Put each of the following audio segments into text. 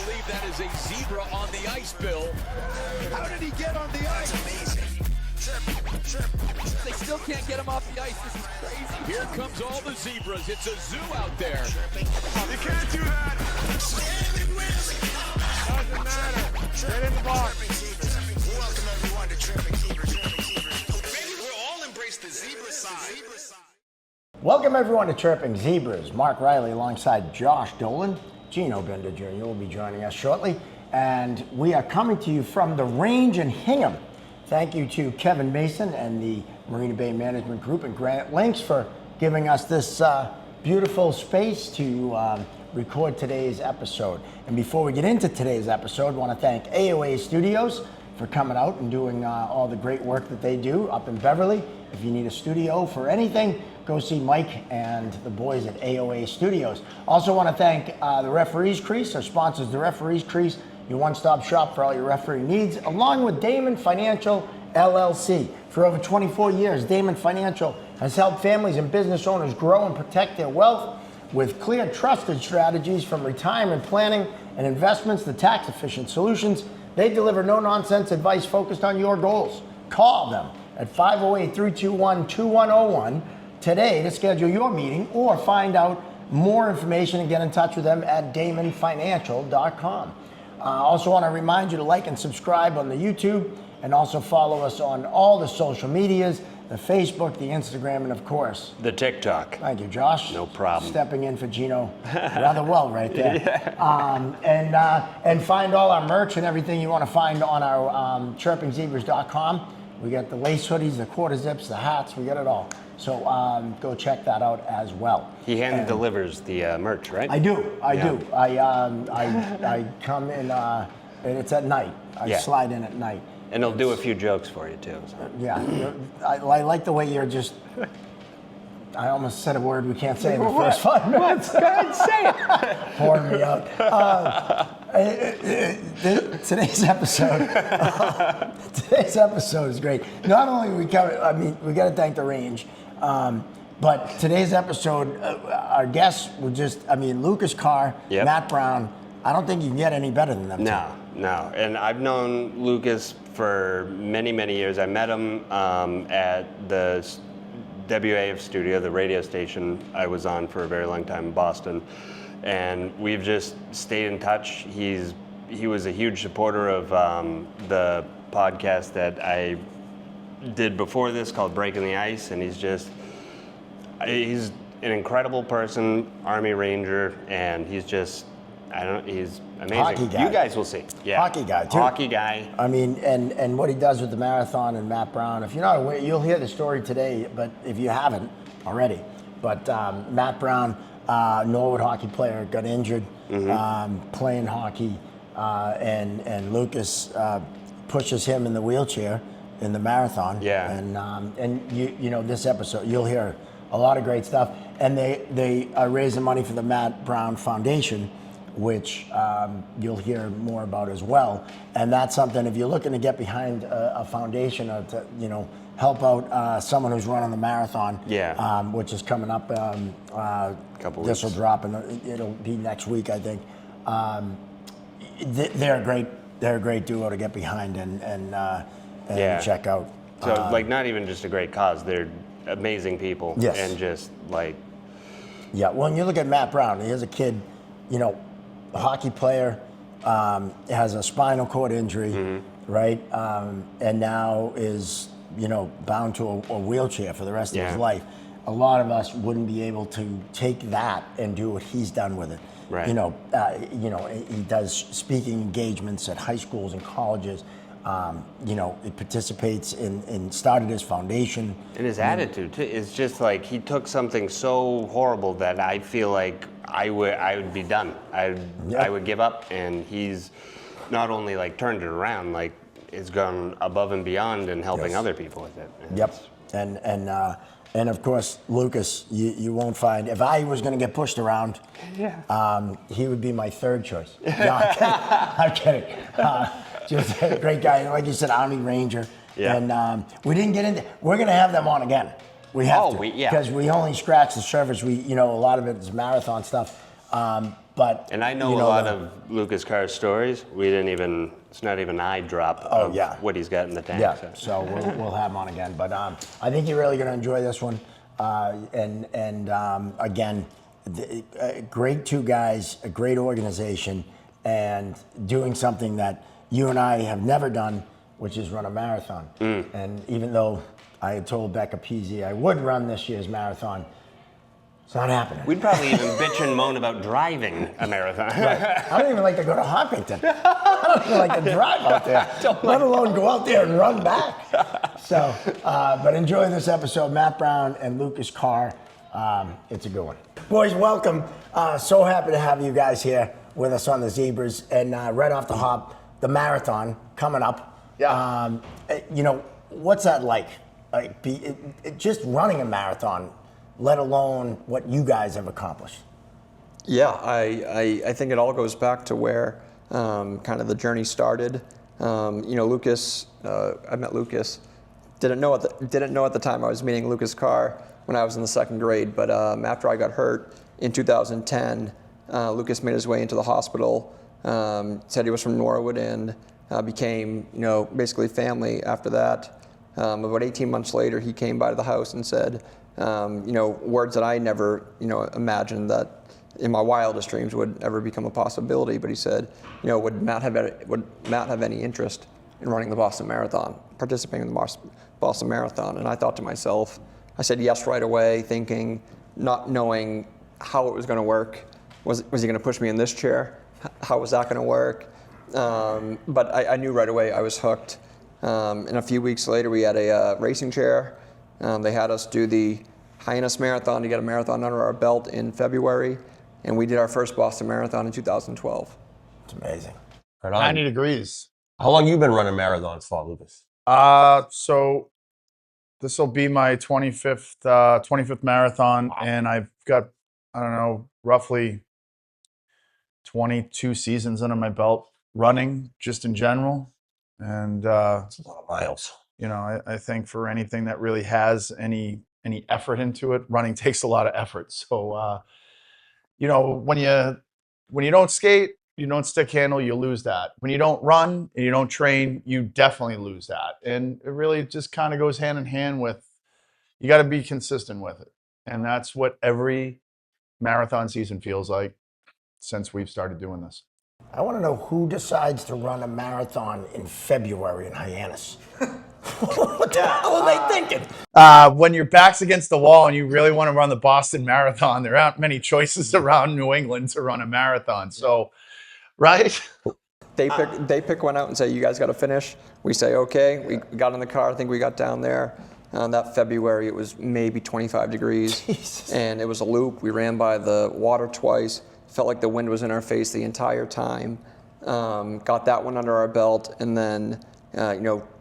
believe that is a zebra on the ice, Bill. How did he get on the ice? That's amazing. They still can't get him off the ice. This is crazy. Here comes all the zebras. It's a zoo out there. You can't do that. Doesn't matter. Get in the box. Welcome everyone to Chirping Zebras. Maybe we'll all embrace the zebra side. Welcome everyone to Chirping Zebras. Mark Riley alongside Josh Dolan. Gino Bender Jr. will be joining us shortly. And we are coming to you from the range in Hingham. Thank you to Kevin Mason and the Marina Bay Management Group and Grant Links for giving us this beautiful space to record today's episode. And before we get into today's episode, I want to thank AOA Studios for coming out and doing all the great work that they do up in Beverly. If you need a studio for anything, go see Mike and the boys at AOA Studios. Also want to thank the Referees Crease, our sponsors, the Referees Crease, your one-stop shop for all your referee needs, along with Damon Financial LLC. For over 24 years, Damon Financial has helped families and business owners grow and protect their wealth with clear, trusted strategies from retirement planning and investments to tax-efficient solutions. They deliver no-nonsense advice focused on your goals. Call them at 508-321-2101 today to schedule your meeting or find out more information and get in touch with them at damonfinancial.com. Also want to remind you to like and subscribe on the YouTube and also follow us on all the social medias, the Facebook, the Instagram, and of course, the TikTok. Thank you, Josh. No problem. Stepping in for Gino rather well right there. Yeah. And find all our merch and everything you want to find on our chirpingzebras.com. We got the lace hoodies, the quarter zips, the hats, we got it all. So go check that out as well. He hand delivers the merch, right? I do. I come in, and it's at night. I slide in at night. And he'll do a few jokes for you too. So. Yeah, I like the way you're just. I almost said a word we can't say in the first 5 minutes. Go ahead, say it. Pouring me out. Today's episode is great. Not only we got to thank the range, but today's episode, our guests were just, Lucas Carr, Matt Brown. I don't think you can get any better than them. No. And I've known Lucas for many, many years. I met him at the WAF studio, the radio station I was on for a very long time in Boston. And we've just stayed in touch. He was a huge supporter of the podcast that I did before this called Breaking the Ice, and he's an incredible person, Army Ranger, and he's amazing. Hockey guy. You guys will see. Yeah. Hockey guy, too. Hockey guy. And what he does with the marathon and Matt Brown, if you're not aware, you'll hear the story today, but if you haven't already. But Matt Brown, Norwood hockey player, got injured playing hockey, and Lucas pushes him in the wheelchair in the marathon. Yeah. And you know, this episode, you'll hear a lot of great stuff. And they are raising money for the Matt Brown Foundation, which you'll hear more about as well. And that's something, if you're looking to get behind a foundation or to, help out someone who's running the marathon, which is coming up, couple this will weeks. drop and it'll be next week, I think. They're a great duo to get behind and check out. So not even just a great cause, they're amazing people. Yes. And just Yeah, well, and you look at Matt Brown, he's a kid, a hockey player, has a spinal cord injury, right? And now is, bound to a wheelchair for the rest of his life. A lot of us wouldn't be able to take that and do what he's done with it. Right. He does speaking engagements at high schools and colleges. He participates in started his foundation. And his attitude too is just he took something so horrible that I feel like I would be done. I would give up, and he's not only turned it around, it's gone above and beyond and helping other people with it. And And of course, Lucas, you won't find, if I was going to get pushed around, he would be my third choice. No, I'm kidding. Just a great guy, like you said, Army Ranger. Yeah. And we didn't get into, we're going to have them on again. We have to, because we only scratched the surface. A lot of it is marathon stuff. But And I know a lot of Lucas Carr's stories. It's not even an eye drop of what he's got in the tank. Yeah, so we'll have him on again. But I think you're really going to enjoy this one. Again, great two guys, a great organization, and doing something that you and I have never done, which is run a marathon. And even though I had told Becca Peasy I would run this year's marathon, it's not happening. We'd probably even bitch and moan about driving a marathon. Right. I don't even like to go to Hopkinton. I don't even like to drive out there, let alone go out there and run back. So, but enjoy this episode. Matt Brown and Lucas Carr. It's a good one. Boys, welcome. So happy to have you guys here with us on the Zebras. And right off the hop, the marathon coming up. Yeah. What's that like? Just running a marathon, let alone what you guys have accomplished. Yeah, I think it all goes back to where kind of the journey started. Lucas, I met Lucas. Didn't know at the time I was meeting Lucas Carr when I was in the second grade, but after I got hurt in 2010, Lucas made his way into the hospital, said he was from Norwood, and became, basically family after that. About 18 months later, he came by to the house and said, words that I never, imagined that in my wildest dreams would ever become a possibility. But he said, would Matt have any interest in running the Boston Marathon, participating in the Boston Marathon? And I thought to myself, I said yes right away, thinking, not knowing how it was going to work. Was he going to push me in this chair? How was that going to work? But I knew right away I was hooked. And a few weeks later, we had a racing chair. They had us do the Hyannis Marathon to get a marathon under our belt in February, and we did our first Boston Marathon in 2012. It's amazing. Right on. 90 degrees. How long you been running marathons for, Lucas? So this will be my 25th marathon, and I've got, roughly 22 seasons under my belt running just in general. And That's a lot of miles. I think for anything that really has any effort into it, running takes a lot of effort. So when you don't skate, you don't stick handle, you lose that. When you don't run and you don't train, you definitely lose that. And it really just kind of goes hand in hand with, you got to be consistent with it. And that's what every marathon season feels like since we've started doing this. I want to know who decides to run a marathon in February in Hyannis. What the hell are they thinking? When your back's against the wall and you really want to run the Boston Marathon, there aren't many choices around New England to run a marathon. So, right? They pick one out and say, you guys got to finish. We say, okay. We got in the car. I think we got down there. That February, it was maybe 25 degrees. Jesus. And it was a loop. We ran by the water twice. Felt like the wind was in our face the entire time. Got that one under our belt. And then,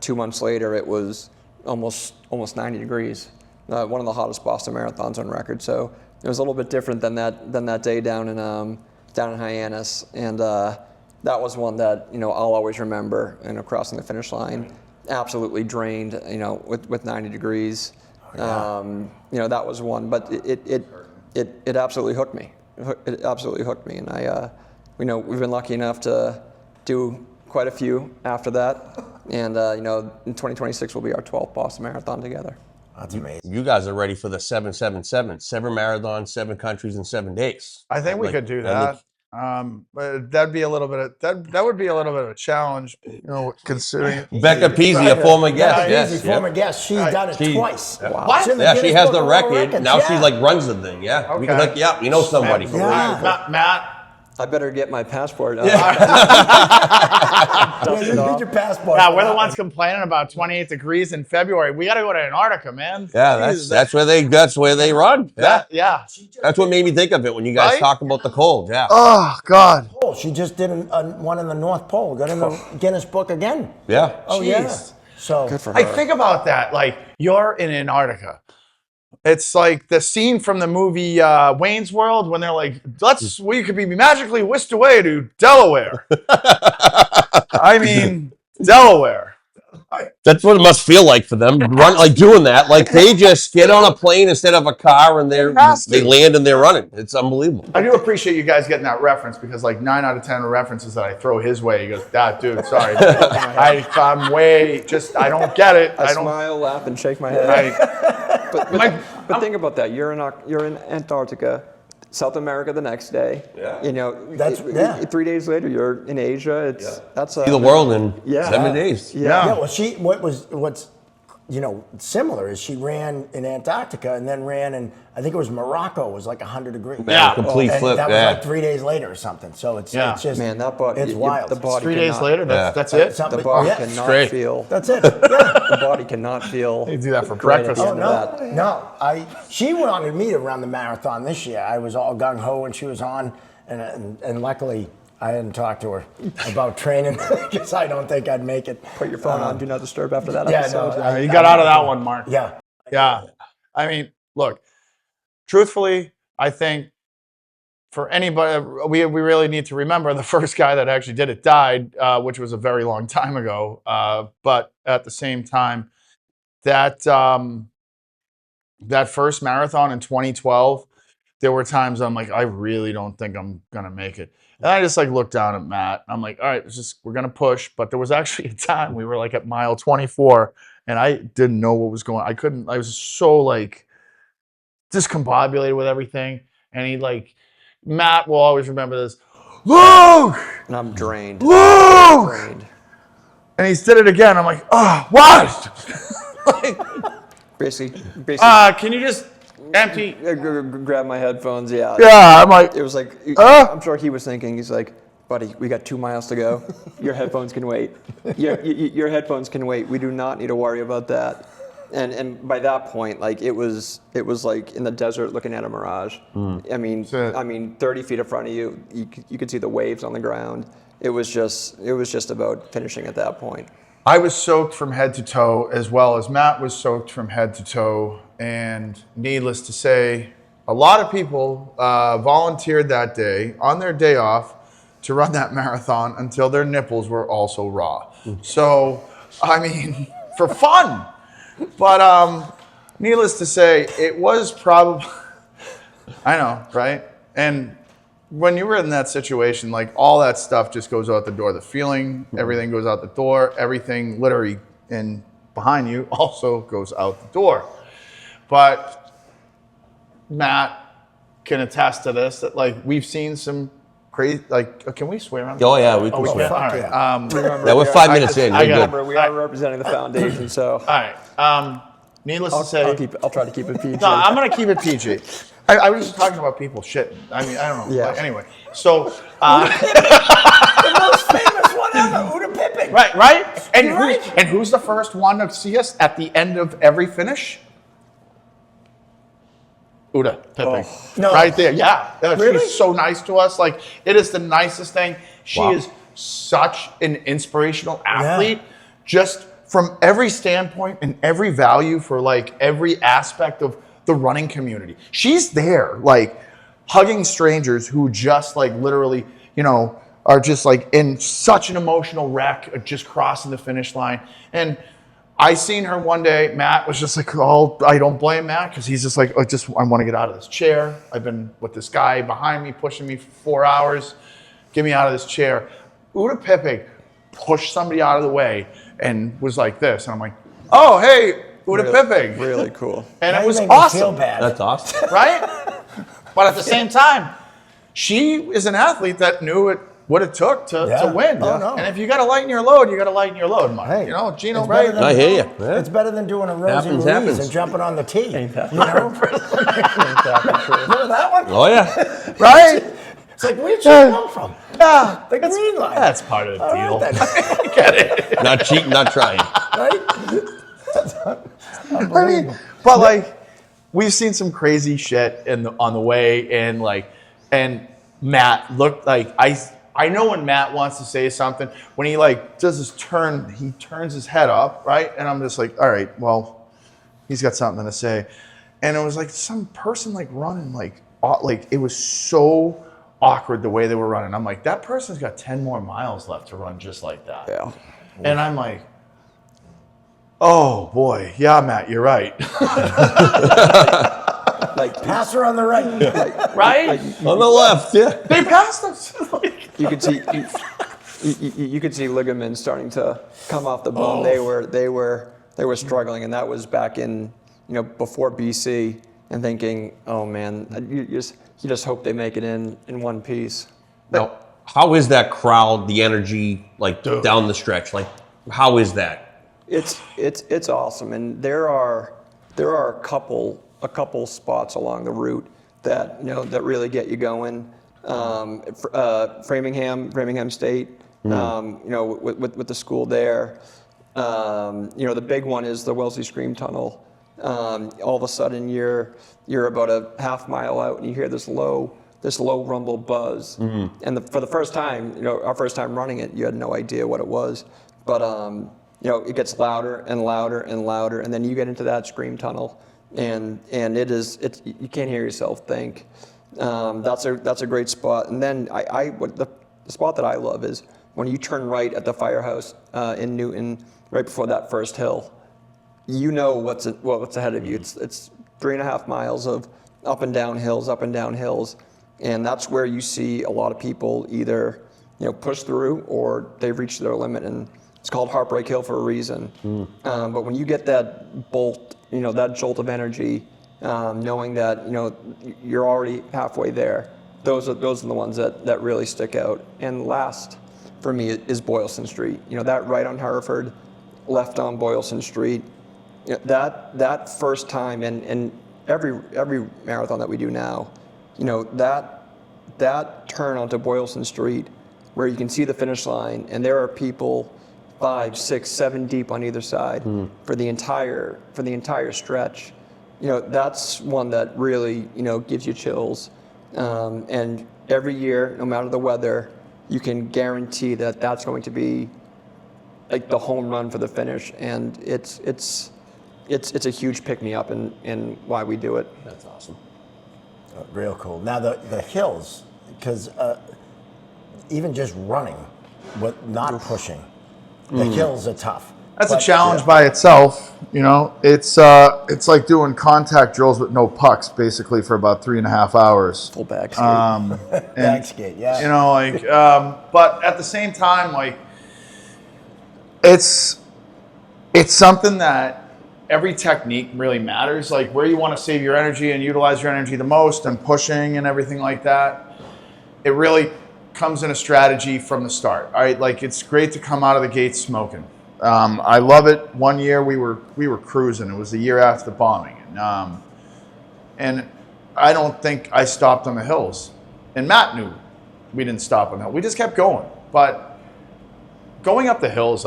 2 months later, it was almost 90 degrees. One of the hottest Boston marathons on record. So it was a little bit different than that day down in Hyannis. And that was one that, I'll always remember, crossing the finish line. Absolutely drained, with 90 degrees. Oh, yeah. That was one, but it absolutely hooked me. It absolutely hooked me, and we've been lucky enough to do quite a few after that, and in 2026 will be our 12th Boston Marathon together. That's amazing. You guys are ready for the 777, 7 marathons, 7 countries in 7 days. I think we could do that. But that'd be a little bit of that would be a little bit of a challenge, considering Becca Peasy, a former guest. Yes, former guest. She's done it twice. Wow. What? Yeah, she has the record. Now she runs the thing. Yeah, we can hook you up. We know somebody. Matt. I better get my passport. You need your passport. Yeah, we're the ones complaining about 28 degrees in February. We got to go to Antarctica, man. Yeah, that's where they run. Yeah. That's what made me think of it when you guys talk about the cold. Yeah. Oh God. Oh, she just did one in the North Pole. Got in the Guinness Book again. Yeah. Oh, yeah. So Good for her. I think about that. Like, you're in Antarctica. It's like the scene from the movie Wayne's World when they're like, we could be magically whisked away to Delaware. I mean, Delaware. That's what it must feel like for them. Run like doing that. Like they just get on a plane instead of a car and they land and they're running. It's unbelievable. I do appreciate you guys getting that reference because like 9 out of 10 references that I throw his way, he goes, dude, sorry. I'm way, I don't get it. I smile, laugh, and shake my head. But think about that. You're in Antarctica, South America the next day. Yeah. You know, 3 days later you're in Asia. That's See the world in 7 days. Yeah. Well, what's similar is she ran in Antarctica and then ran in, I think it was Morocco, it was like 100 degrees. Yeah, complete flip. That was like 3 days later or something. So it's just, man, that body, it's wild. The body 3 days later, that's it? The body cannot feel. That's it. The body cannot feel. You do that for great breakfast. at the end of that. No. She wanted me to run the marathon this year. I was all gung ho when she was on, and luckily I hadn't talked to her about training because I don't think I'd make it. Put your phone on Do Not Disturb after that Yeah, episode. no, You got out of that one, Mark. Yeah. Yeah. I mean, look, truthfully, I think for anybody, we really need to remember the first guy that actually did it died, which was a very long time ago. But at the same time, that first marathon in 2012, there were times I'm like, I really don't think I'm going to make it. And I just like looked down at Matt. I'm like, all right, we're going to push. But there was actually a time we were like at mile 24 and I didn't know what was going on. I was so like discombobulated with everything. And Matt will always remember this. Luke! And I'm drained. Luke! Drained. And he did it again. I'm like, oh, what? Basically. Can you just empty? Grab my headphones, yeah. Yeah, I'm like, It was like, I'm sure he was thinking, he's like, buddy, we got 2 miles to go. Your headphones can wait. Your headphones can wait. We do not need to worry about that. And by that point, like it was like in the desert looking at a mirage. I mean, 30 feet in front of you, you could see the waves on the ground. It was just about finishing at that point. I was soaked from head to toe, as well as Matt was soaked from head to toe. And needless to say, a lot of people volunteered that day on their day off to run that marathon until their nipples were also raw. So, I mean, for fun. But needless to say, it was probably, I know, right? And when you were in that situation, like all that stuff just goes out the door. The feeling, everything goes out the door. Everything literally in behind you also goes out the door. But Matt can attest to this, that like we've seen some crazy, like, can we swear on this? Oh yeah, we can We swear. can? All right. Remember, We're 5 minutes in. We're good. Remember, we are representing the foundation, so All right. Needless to say, I'll try to keep it PG. no, I'm going to keep it PG. I was just talking about people shit. I mean, I don't know. Yeah. But anyway, so. The most famous one ever, Uda Pipping. Right? And, You're right. who's the first one to see us at the end of every finish? Uda Pipping. Oh. No. Right there. Yeah. Really? She's so nice to us. Like, it is the nicest thing. She is such an inspirational athlete. Just from every standpoint and every value for like every aspect of the running community. She's there, like hugging strangers who just like literally, are just like in such an emotional wreck, just crossing the finish line. And I seen her one day. Matt was just like, I don't blame Matt because he's just like, I want to get out of this chair. I've been with this guy behind me pushing me for 4 hours. Get me out of this chair. Uda Pipping pushed somebody out of the way and was like this. And I'm like, oh, hey, Uda Pipping. Really cool. And Now it you was make me awesome. feel bad. That's awesome. Right? But at the same time, she is an athlete that knew what it took to win. Oh, no. And if you got to lighten your load, you got to lighten your load, Mike. Hey, Gino, it's right? better than I hear you. Yeah. It's better than doing a Rosie Ruiz Happens. and jumping on the tee. Ain't that Remember that one? Oh yeah. Right? It's like, where'd you come from? Yeah. The green line. That's part of the deal. Right, I get it. Not cheating, not trying. right? I mean, but like, we've seen some crazy shit on the way, and Matt looked like I know when Matt wants to say something, when he like does his turn, he turns his head up, right? And I'm just like, all right, well, he's got something to say. And it was like some person like running like it was so awkward the way they were running. I'm like, that person's got 10 more miles left to run just like that. Yeah. And I'm like, Oh boy, yeah, Matt, you're right. Like Pass her on the right. Right? On the left, yeah. They passed us. you could see you could see ligaments starting to come off the bone. They were struggling, and that was back in before BC. And thinking, oh man, you just hope they make it in one piece. Now, how is that crowd? The energy, like down the stretch, like how is that? It's awesome, and there are a couple spots along the route that that really get you going. Framingham State, with the school there. The big one is the Wellesley Scream Tunnel. All of a sudden you're about a half mile out and you hear this low rumble buzz. And for the first time, our first time running it, you had no idea what it was, but it gets louder and louder and louder, and then you get into that scream tunnel, and it's you can't hear yourself think. That's a great spot. And then the spot that I love is when you turn right at the firehouse in Newton, right before that first hill. You know what's ahead of you. It's 3.5 miles of up and down hills, and that's where you see a lot of people either push through or they've reached their limit, and it's called Heartbreak Hill for a reason. But when you get that bolt, that jolt of energy, knowing that you're already halfway there, those are the ones that really stick out. And last for me is Boylston Street. That right on Hereford, left on Boylston Street. That first time, and every marathon that we do now, that turn onto Boylston Street, where you can see the finish line, and there are people 5, 6, 7 deep on either side for the entire stretch. That's one that really gives you chills. And every year, no matter the weather, you can guarantee that that's going to be like the home run for the finish, and it's a huge pick-me-up in why we do it. That's awesome. Real cool. Now the hills, because even just running, not pushing, the hills are tough. That's a challenge by itself. It's like doing contact drills with no pucks, basically, for about 3.5 hours. Full back skate. Back skate, yeah. But at the same time, it's something that every technique really matters, like where you want to save your energy and utilize your energy the most, and pushing and everything like that. It really comes in a strategy from the start. All right, like it's great to come out of the gate smoking. I love it. One year we were cruising. It was the year after the bombing, and I don't think I stopped on the hills. And Matt knew we didn't stop on the hill. We just kept going. But going up the hills,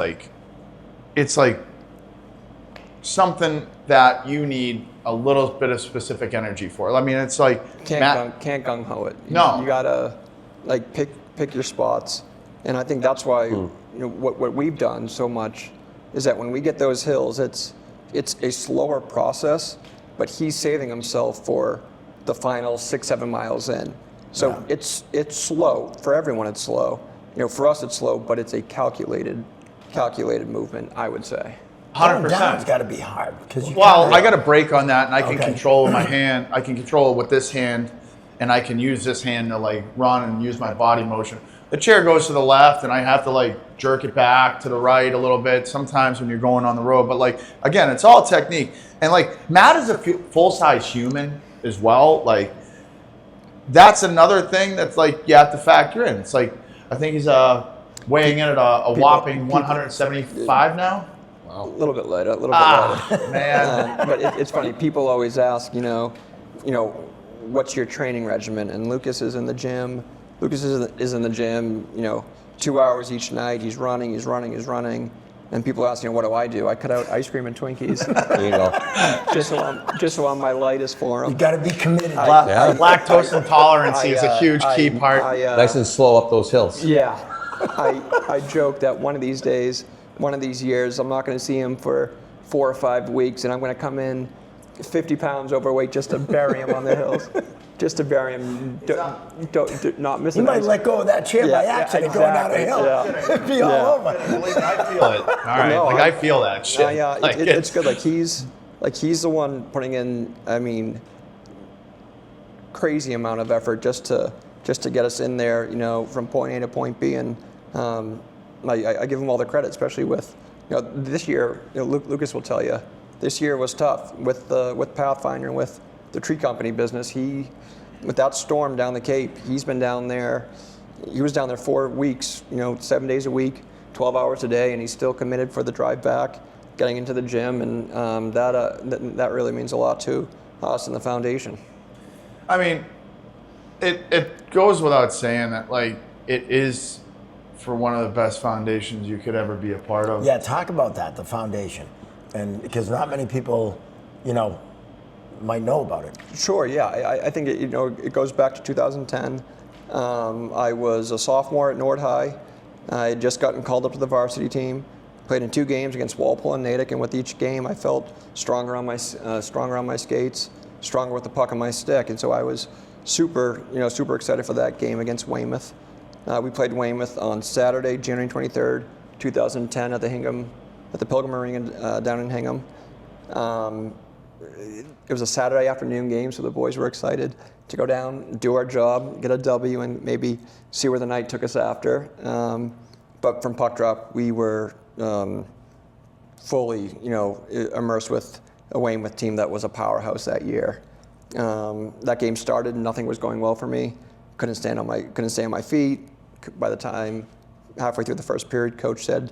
it's like something that you need a little bit of specific energy for. I mean, it's like can't gung ho it. You gotta pick your spots, and I think that's why what we've done so much is that when we get those hills, it's a slower process, but he's saving himself for the final 6-7 miles in. So it's slow for everyone. It's slow. For us it's slow, but it's a calculated movement, I would say. 100%. It's got to be hard because I got a break on that, and I can control with my hand. I can control it with this hand, and I can use this hand to run and use my body motion. The chair goes to the left, and I have to jerk it back to the right a little bit sometimes when you're going on the road. But again, it's all technique. And Matt is a full-size human as well. That's another thing that's you have to factor in. It's I think he's weighing in at a whopping 175 now. A little bit lighter, Man. But it's funny. People always ask, what's your training regimen? And Lucas is in the gym. Lucas is in the gym, 2 hours each night. He's running. And people ask, what do I do? I cut out ice cream and Twinkies. There you go. just so I'm my lightest for him. You got to be committed. Lactose intolerance is a huge key part. Nice and slow up those hills. Yeah. I joke that one of these days, one of these years, I'm not going to see him for 4 or 5 weeks, and I'm going to come in 50 pounds overweight just to bury him on the hills. just to bury him, not missing. You might let go of that chair by accident going down a hill. It'd be all over. Believe me, I feel it. All right, No, like I feel that shit. Yeah, Like, it's good. Like he's the one putting in. I mean, crazy amount of effort just to get us in there. You know, from point A to point B, and I give him all the credit, especially with this year. Lucas will tell you, this year was tough with Pathfinder and with the tree company business. With that storm down the Cape, he's been down there. He was down there 4 weeks, 7 days a week, 12 hours a day, and he's still committed for the drive back, getting into the gym, and that really means a lot to us and the foundation. I mean, it goes without saying that like it is for one of the best foundations you could ever be a part of. Yeah, talk about that, the foundation, and because not many people, might know about it. Sure, yeah. I think it goes back to 2010. I was a sophomore at Nord High. I had just gotten called up to the varsity team. Played in 2 games against Walpole and Natick, and with each game, I felt stronger on my skates, stronger with the puck on my stick, and so I was super excited for that game against Weymouth. We played Weymouth on Saturday, January 23rd, 2010, at the Hingham, at the Pilgrim Marina down in Hingham. It was a Saturday afternoon game, so the boys were excited to go down, do our job, get a W, and maybe see where the night took us after. But from puck drop, we were fully, immersed with a Weymouth team that was a powerhouse that year. That game started, and nothing was going well for me. Couldn't stay on my feet. By the time halfway through the first period, coach had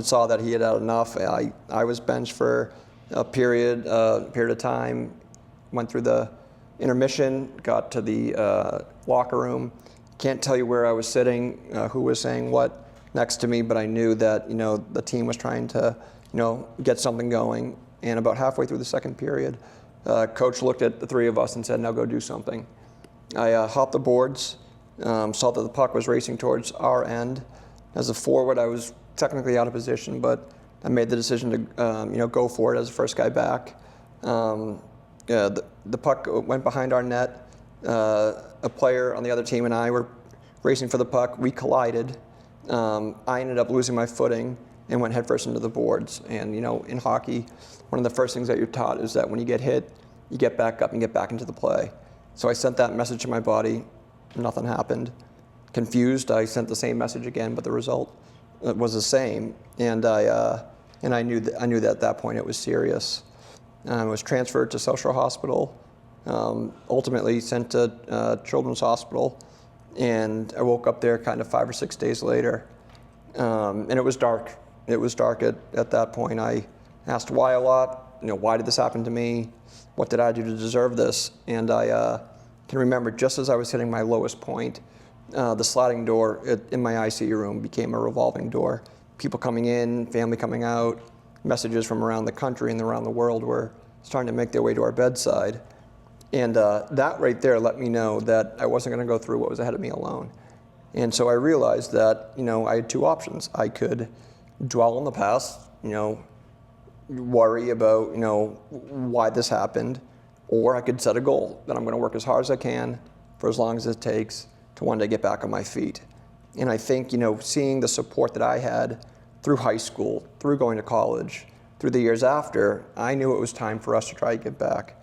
saw that he had enough. I was benched for a period of time, went through the intermission, got to the locker room. Can't tell you where I was sitting, who was saying what next to me, but I knew that the team was trying to get something going. And about halfway through the second period, coach looked at the 3 of us and said, "Now go do something." I hopped the boards, saw that the puck was racing towards our end. As a forward, I was technically out of position, but I made the decision to go for it as the first guy back. The puck went behind our net. A player on the other team and I were racing for the puck. We collided. I ended up losing my footing and went headfirst into the boards. And in hockey, one of the first things that you're taught is that when you get hit, you get back up and get back into the play. So I sent that message to my body. Nothing happened. Confused, I sent the same message again, but the result was the same. And I knew that at that point it was serious. I was transferred to South Shore Hospital, ultimately sent to Children's Hospital, and I woke up there kind of 5 or 6 days later. And it was dark. It was dark at that point. I asked why a lot. Why did this happen to me? What did I do to deserve this? And I can remember just as I was hitting my lowest point, the sliding door in my ICU room became a revolving door. People coming in, family coming out, messages from around the country and around the world were starting to make their way to our bedside. And that right there let me know that I wasn't going to go through what was ahead of me alone. And so I realized that, I had 2 options. I could dwell on the past, worry about, why this happened, or I could set a goal that I'm going to work as hard as I can for as long as it takes to one day get back on my feet. And I think, seeing the support that I had through high school, through going to college, through the years after, I knew it was time for us to try to get back.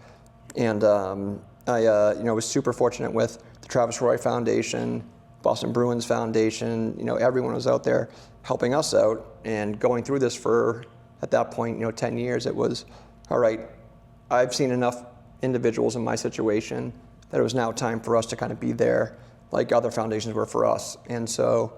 And I was super fortunate with the Travis Roy Foundation, Boston Bruins Foundation. Everyone was out there helping us out and going through this for, at that point, 10 years. It was, all right, I've seen enough individuals in my situation that it was now time for us to kind of be there like other foundations were for us. And so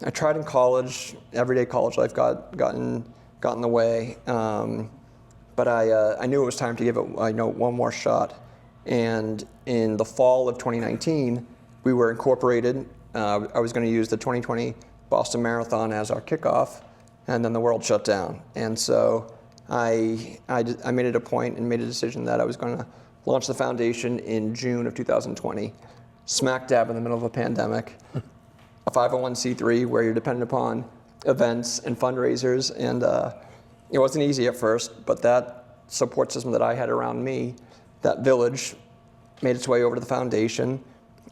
I tried in college. Everyday college life got in the way. But I knew it was time to give it one more shot. And in the fall of 2019, we were incorporated. I was going to use the 2020 Boston Marathon as our kickoff, and then the world shut down. And so I made it a point and made a decision that I was going to launch the foundation in June of 2020, smack dab in the middle of a pandemic, a 501c3 where you're dependent upon events and fundraisers. And it wasn't easy at first, but that support system that I had around me, that village, made its way over to the foundation,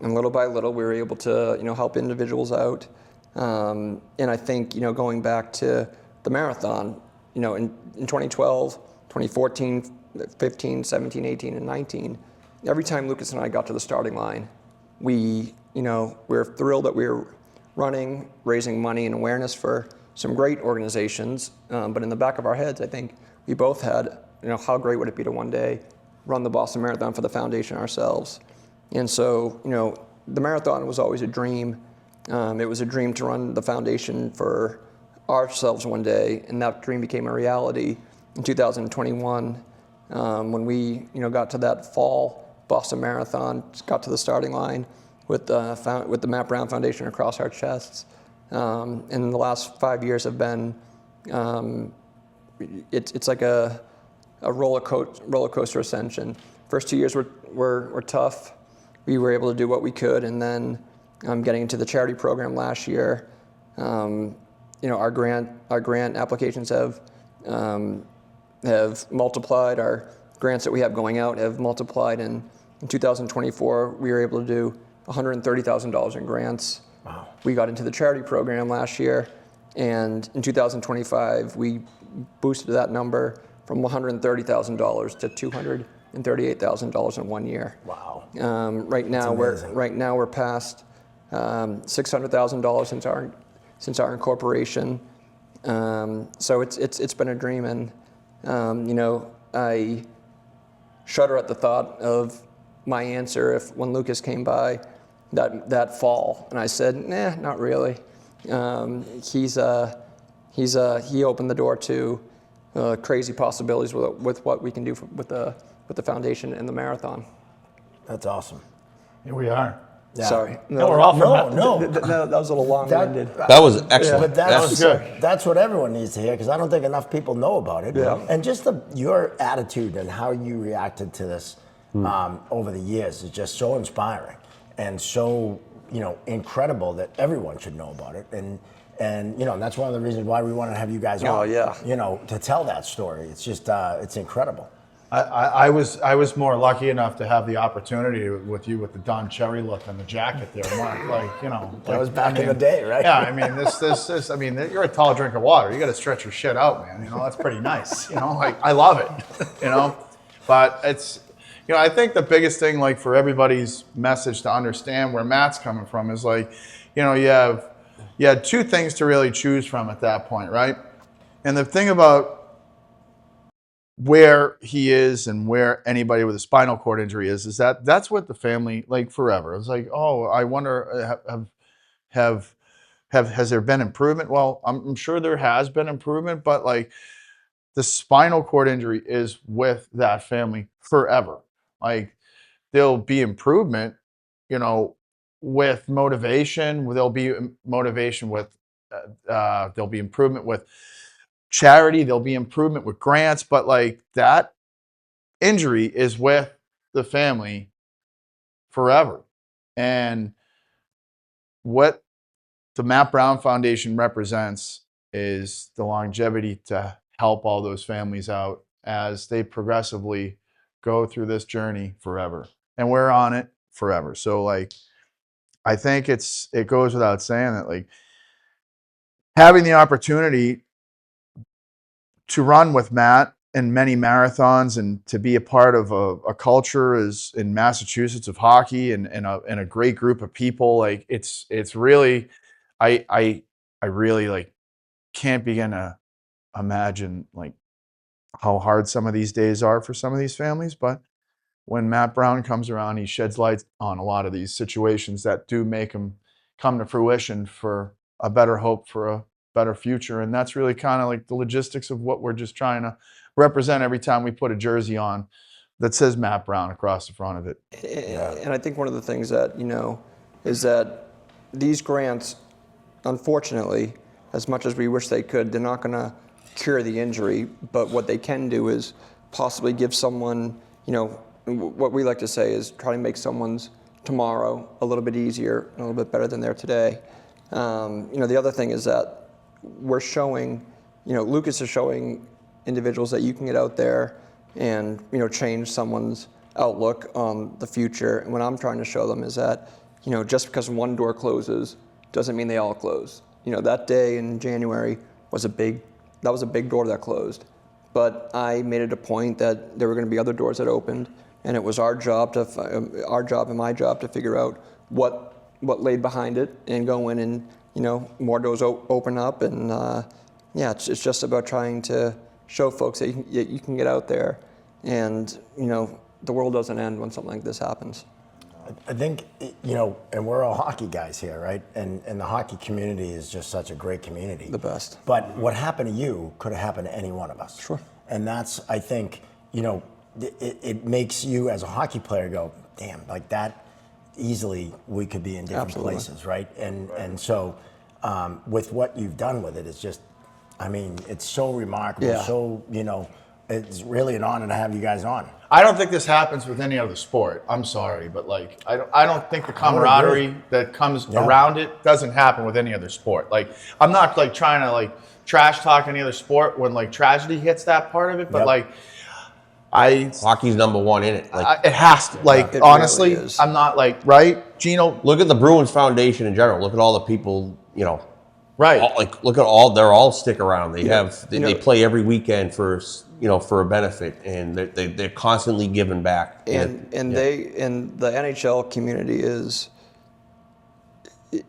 and little by little we were able to help individuals out. And I think going back to the marathon, in 2012, 2014, 15, 17, 18, and 19, every time Lucas and I got to the starting line, we were thrilled that we were running, raising money and awareness for some great organizations. But in the back of our heads, I think we both had, how great would it be to one day run the Boston Marathon for the foundation ourselves. And so, the marathon was always a dream. It was a dream to run the foundation for ourselves one day, and that dream became a reality in 2021 when we got to that fall Boston Marathon, got to the starting line with the Matt Brown Foundation across our chests. And the last 5 years have been, it's like a roller coaster ascension. First 2 years were tough. We were able to do what we could, and then getting into the charity program last year, our grant applications have multiplied. Our grants that we have going out have multiplied, and in 2024 we were able to do $130,000 in grants. Wow. We got into the charity program last year, and in 2025 we boosted that number from $130,000 to $238,000 in 1 year. Wow. Right now we're past $600,000 since our incorporation. So it's been a dream, and I shudder at the thought of my answer when Lucas came by that fall, and I said, nah, not really. He opened the door to crazy possibilities with what we can do with the foundation and the marathon. That's awesome. Here we are. Yeah. Sorry. No, we're all from No. That was a little long-winded. That was excellent. But Yeah. that's what everyone needs to hear, because I don't think enough people know about it. Yeah. And just your attitude and how you reacted to this over the years is just so inspiring and so incredible that everyone should know about it. And that's one of the reasons why we want to have you guys on. Oh, yeah. To tell that story. It's just it's incredible. I was more lucky enough to have the opportunity with you with the Don Cherry look and the jacket there, Mark. That was back in the day, right? Yeah, I mean, this. I mean, you're a tall drink of water. You got to stretch your shit out, man. That's pretty nice. I love it. But it's, I think the biggest thing, for everybody's message to understand where Matt's coming from is you had two things to really choose from at that point, right? And the thing about where he is and where anybody with a spinal cord injury is that's what the family, forever. It's oh, I wonder, has there been improvement? Well, I'm sure there has been improvement, but the spinal cord injury is with that family forever. There'll be improvement, with motivation. There'll be motivation with, there'll be improvement with charity. There'll be improvement with grants, but that injury is with the family forever. And what the Matt Brown Foundation represents is the longevity to help all those families out as they progressively go through this journey forever. And we're on it forever. So I think it goes without saying that having the opportunity to run with Matt in many marathons and to be a part of a culture is in Massachusetts of hockey and a great group of people. It's really, I really can't begin to imagine how hard some of these days are for some of these families. But when Matt Brown comes around, he sheds light on a lot of these situations that do make them come to fruition for a better hope for a better future. And that's really kind of the logistics of what we're just trying to represent every time we put a jersey on that says Matt Brown across the front of it. And I think one of the things that, is that these grants, unfortunately, as much as we wish they could, they're not going to cure the injury. But what they can do is possibly give someone, what we like to say is try to make someone's tomorrow a little bit easier, a little bit better than their today. The other thing is that we're showing, Lucas is showing individuals that you can get out there and, change someone's outlook on the future. And what I'm trying to show them is that, just because one door closes doesn't mean they all close. That day in January was a big door that closed. But I made it a point that there were going to be other doors that opened, and it was our job and my job to figure out what laid behind it and go in and, more doors open up. And it's just about trying to show folks that you can get out there, and the world doesn't end when something like this happens. I think, and we're all hockey guys here, right? And the hockey community is just such a great community. The best. But what happened to you could have happened to any one of us. Sure. And that's, I think, it makes you as a hockey player go, damn, like that, easily we could be in different Absolutely. places, right? And so with what you've done with it, it's just, I mean, it's so remarkable. Yeah. So, it's really an honor to have you guys on. I don't think this happens with any other sport. I'm sorry, but like I don't think the camaraderie that comes around it doesn't happen with any other sport. Like I'm not like trying to like trash talk any other sport when like tragedy hits that part of it, but like Hockey's number one in it. Like, it has to. Like It honestly, really is. I'm not like right, Gino. look at the Bruins Foundation in general. Look at all the people, Right. look at all. They're all stick around. They play every weekend for a benefit, and they're constantly giving back. And the NHL community is,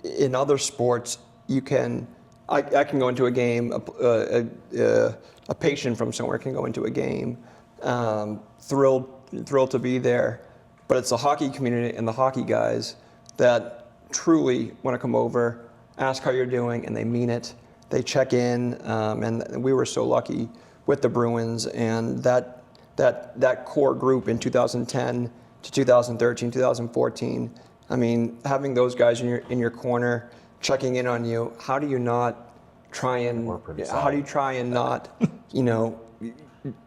in other sports, I can go into a game, a patient from somewhere can go into a game, thrilled to be there, but it's the hockey community and the hockey guys that truly want to come over, ask how you're doing, and they mean it. They check in, and we were so lucky with the Bruins, and that core group in 2010 to 2013, 2014. I mean, having those guys in your corner, checking in on you. How do you not try and? How do you try and not?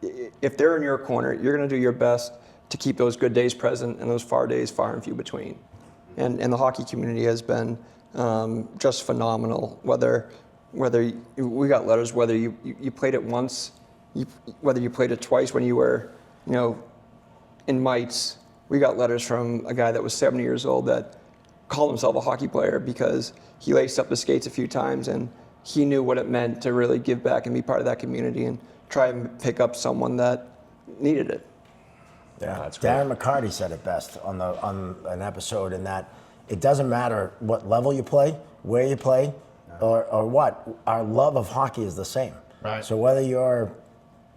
If they're in your corner, you're going to do your best to keep those good days present and those far days far and few between. And the hockey community has been just phenomenal. Whether we got letters, whether you played it once, whether you played it twice when you were, in mites. We got letters from a guy that was 70 years old that called himself a hockey player because he laced up the skates a few times and he knew what it meant to really give back and be part of that community and try and pick up someone that needed it. Yeah, that's great. Darren McCarty said it best on an episode, in that it doesn't matter what level you play, where you play, or what. Our love of hockey is the same. Right. So whether you're,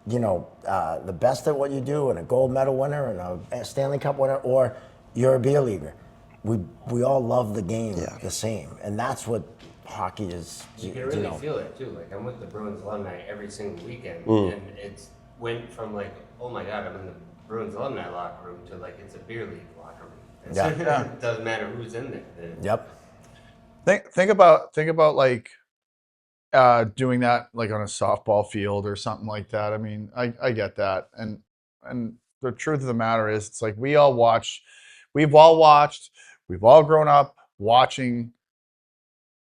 the best at what you do and a gold medal winner and a Stanley Cup winner, or you're a beer leaguer, we all love the game the same, and that's what hockey is. You can really feel it too. Like I'm with the Bruins alumni every single weekend, and it's went from like, oh my God, I'm in the Bruins alumni locker room to like it's a beer league locker room. It doesn't matter who's in there. Yep. Think about like doing that like on a softball field or something like that. I mean, I get that, and the truth of the matter is, it's like we've all watched, we've all grown up watching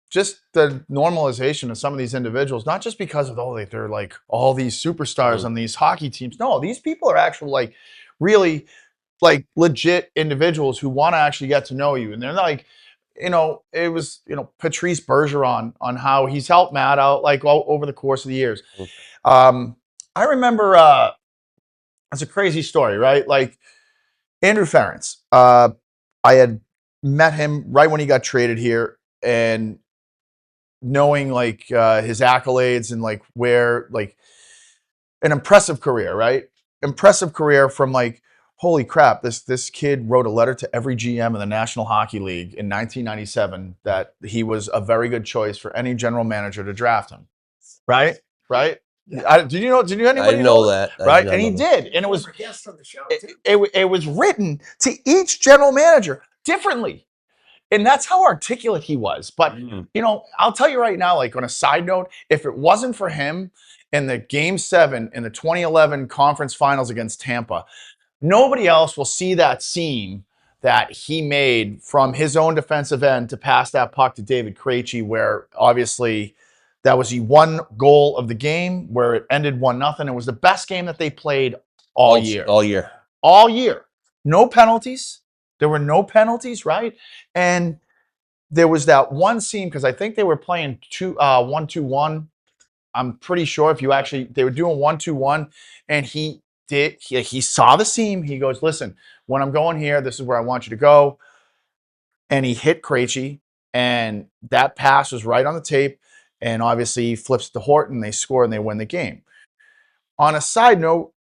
just the normalization of some of these individuals, not just because of they're like all these superstars on these hockey teams. No, these people are actual like really like legit individuals who want to actually get to know you, and they're like, it was, Patrice Bergeron on how he's helped Matt out like all over the course of the years. I remember it's a crazy story, right? Like Andrew Ferentz, I had met him right when he got traded here, and knowing like his accolades and like where like an impressive career, right? Impressive career from like, holy crap, this kid wrote a letter to every GM in the National Hockey League in 1997 that he was a very good choice for any general manager to draft him. Right? Yeah. Did you anybody I didn't know that. Right? And he did. And it was it was written to each general manager differently. And that's how articulate he was. But, I'll tell you right now, like on a side note, if it wasn't for him in the Game 7 in the 2011 conference finals against Tampa, nobody else will see that seam that he made from his own defensive end to pass that puck to David Krejci, where obviously that was the one goal of the game, where it ended 1-0. It was the best game that they played all year. All year. All year. No penalties. There were no penalties, right? And there was that one scene because I think they were playing 1-2-1. I'm pretty sure if you actually they were doing 1-2-1, and he saw the seam. He goes, listen, when I'm going here, this is where I want you to go. And he hit Krejci, and that pass was right on the tape. And obviously, he flips to Horton. They score and they win the game. On a side note,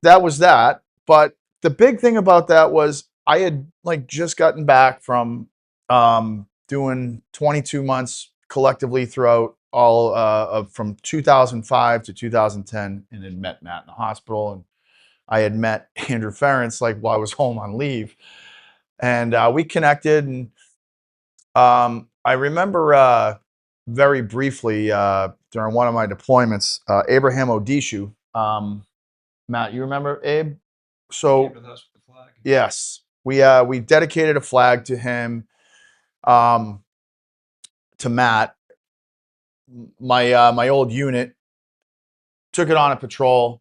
that was that. But the big thing about that was I had like just gotten back from doing 22 months collectively throughout all of from 2005 to 2010, and had met Matt in the hospital, and I had met Andrew Ferentz like while I was home on leave, and we connected, and I remember very briefly during one of my deployments, Abraham Odishu. Matt, you remember Abe? So yes, we dedicated a flag to him, to Matt. My old unit took it on a patrol,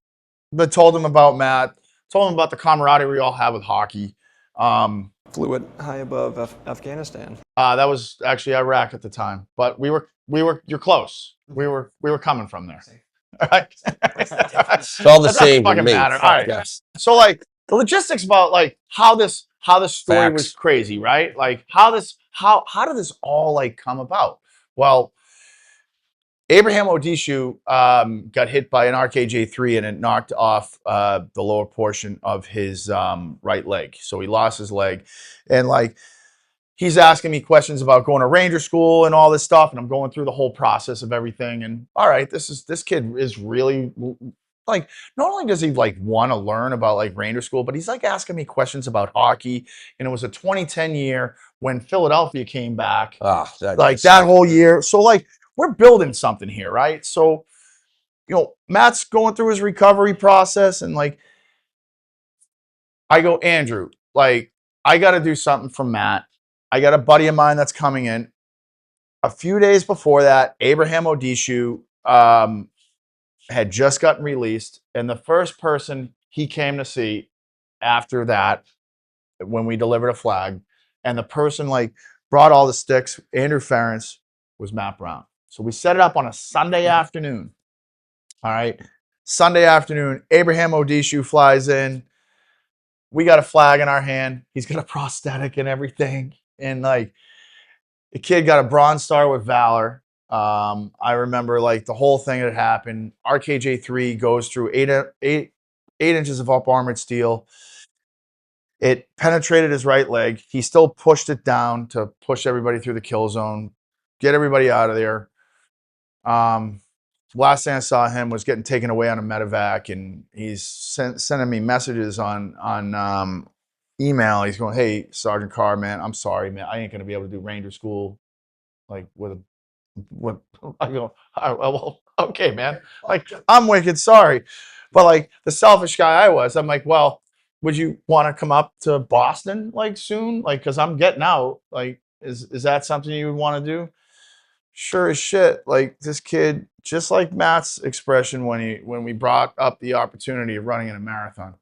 but told him about Matt, told him about the camaraderie we all have with hockey. Flew it high above Afghanistan. That was actually Iraq at the time, but you're close. We were coming from there. All right. It's all the same to fucking me. matter. All right. Yes. So like the logistics about like how this story Facts. was crazy, right? Like how did this all like come about? Well, Abraham Odishu got hit by an RKJ3 and it knocked off the lower portion of his right leg. So he lost his leg. And like he's asking me questions about going to Ranger school and all this stuff. And I'm going through the whole process of everything. And all right, this kid is really like, not only does he like want to learn about like Ranger school, but he's like asking me questions about hockey. And it was a 2010 year when Philadelphia came back. That whole year. So like, we're building something here, right? So, Matt's going through his recovery process, and like, I go, Andrew, like, I got to do something for Matt. I got a buddy of mine that's coming in. A few days before that, Abraham Odishu had just gotten released, and the first person he came to see after that, when we delivered a flag, and the person like brought all the sticks, Andrew Ferentz, was Matt Brown. So we set it up on a Sunday afternoon. All right. Sunday afternoon, Abraham Odishu flies in. We got a flag in our hand. He's got a prosthetic and everything. And like the kid got a Bronze Star with Valor. I remember like the whole thing that happened. RKJ3 goes through eight inches of up armored steel. It penetrated his right leg. He still pushed it down to push everybody through the kill zone, get everybody out of there. Last thing I saw him was getting taken away on a medevac, and he's sending me messages on email. He's going, "Hey, Sergeant Carr, man, I'm sorry, man. I ain't gonna be able to do Ranger school, like with." I go, well, okay, man. Like, I'm wicked sorry, but like the selfish guy I was, I'm like, well, would you want to come up to Boston like soon, like, because I'm getting out. Like, is that something you would want to do? Sure as shit. Like this kid, just like Matt's expression when we brought up the opportunity of running in a marathon.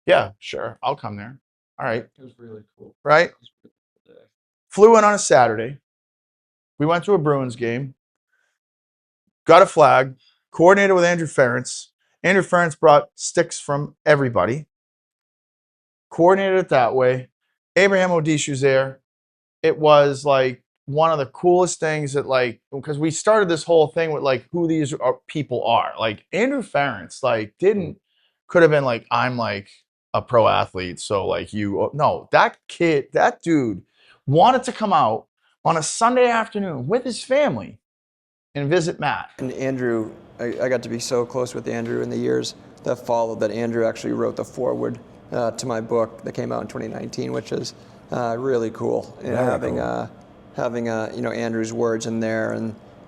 Yeah, sure, I'll come there. All right. It was really cool. Right? Flew in on a Saturday. We went to a Bruins game. Got a flag. Coordinated with Andrew Ferentz. Andrew Ferentz brought sticks from everybody. Coordinated it that way. Abraham Odishu's there. It was like one of the coolest things that like, because we started this whole thing with like who these people are. Like Andrew Ferentz, like could have been like, I'm like a pro athlete. So like no, that dude wanted to come out on a Sunday afternoon with his family and visit Matt. And Andrew, I got to be so close with Andrew in the years that followed that Andrew actually wrote the foreword to my book that came out in 2019, which is really cool. Having Andrew's words in there,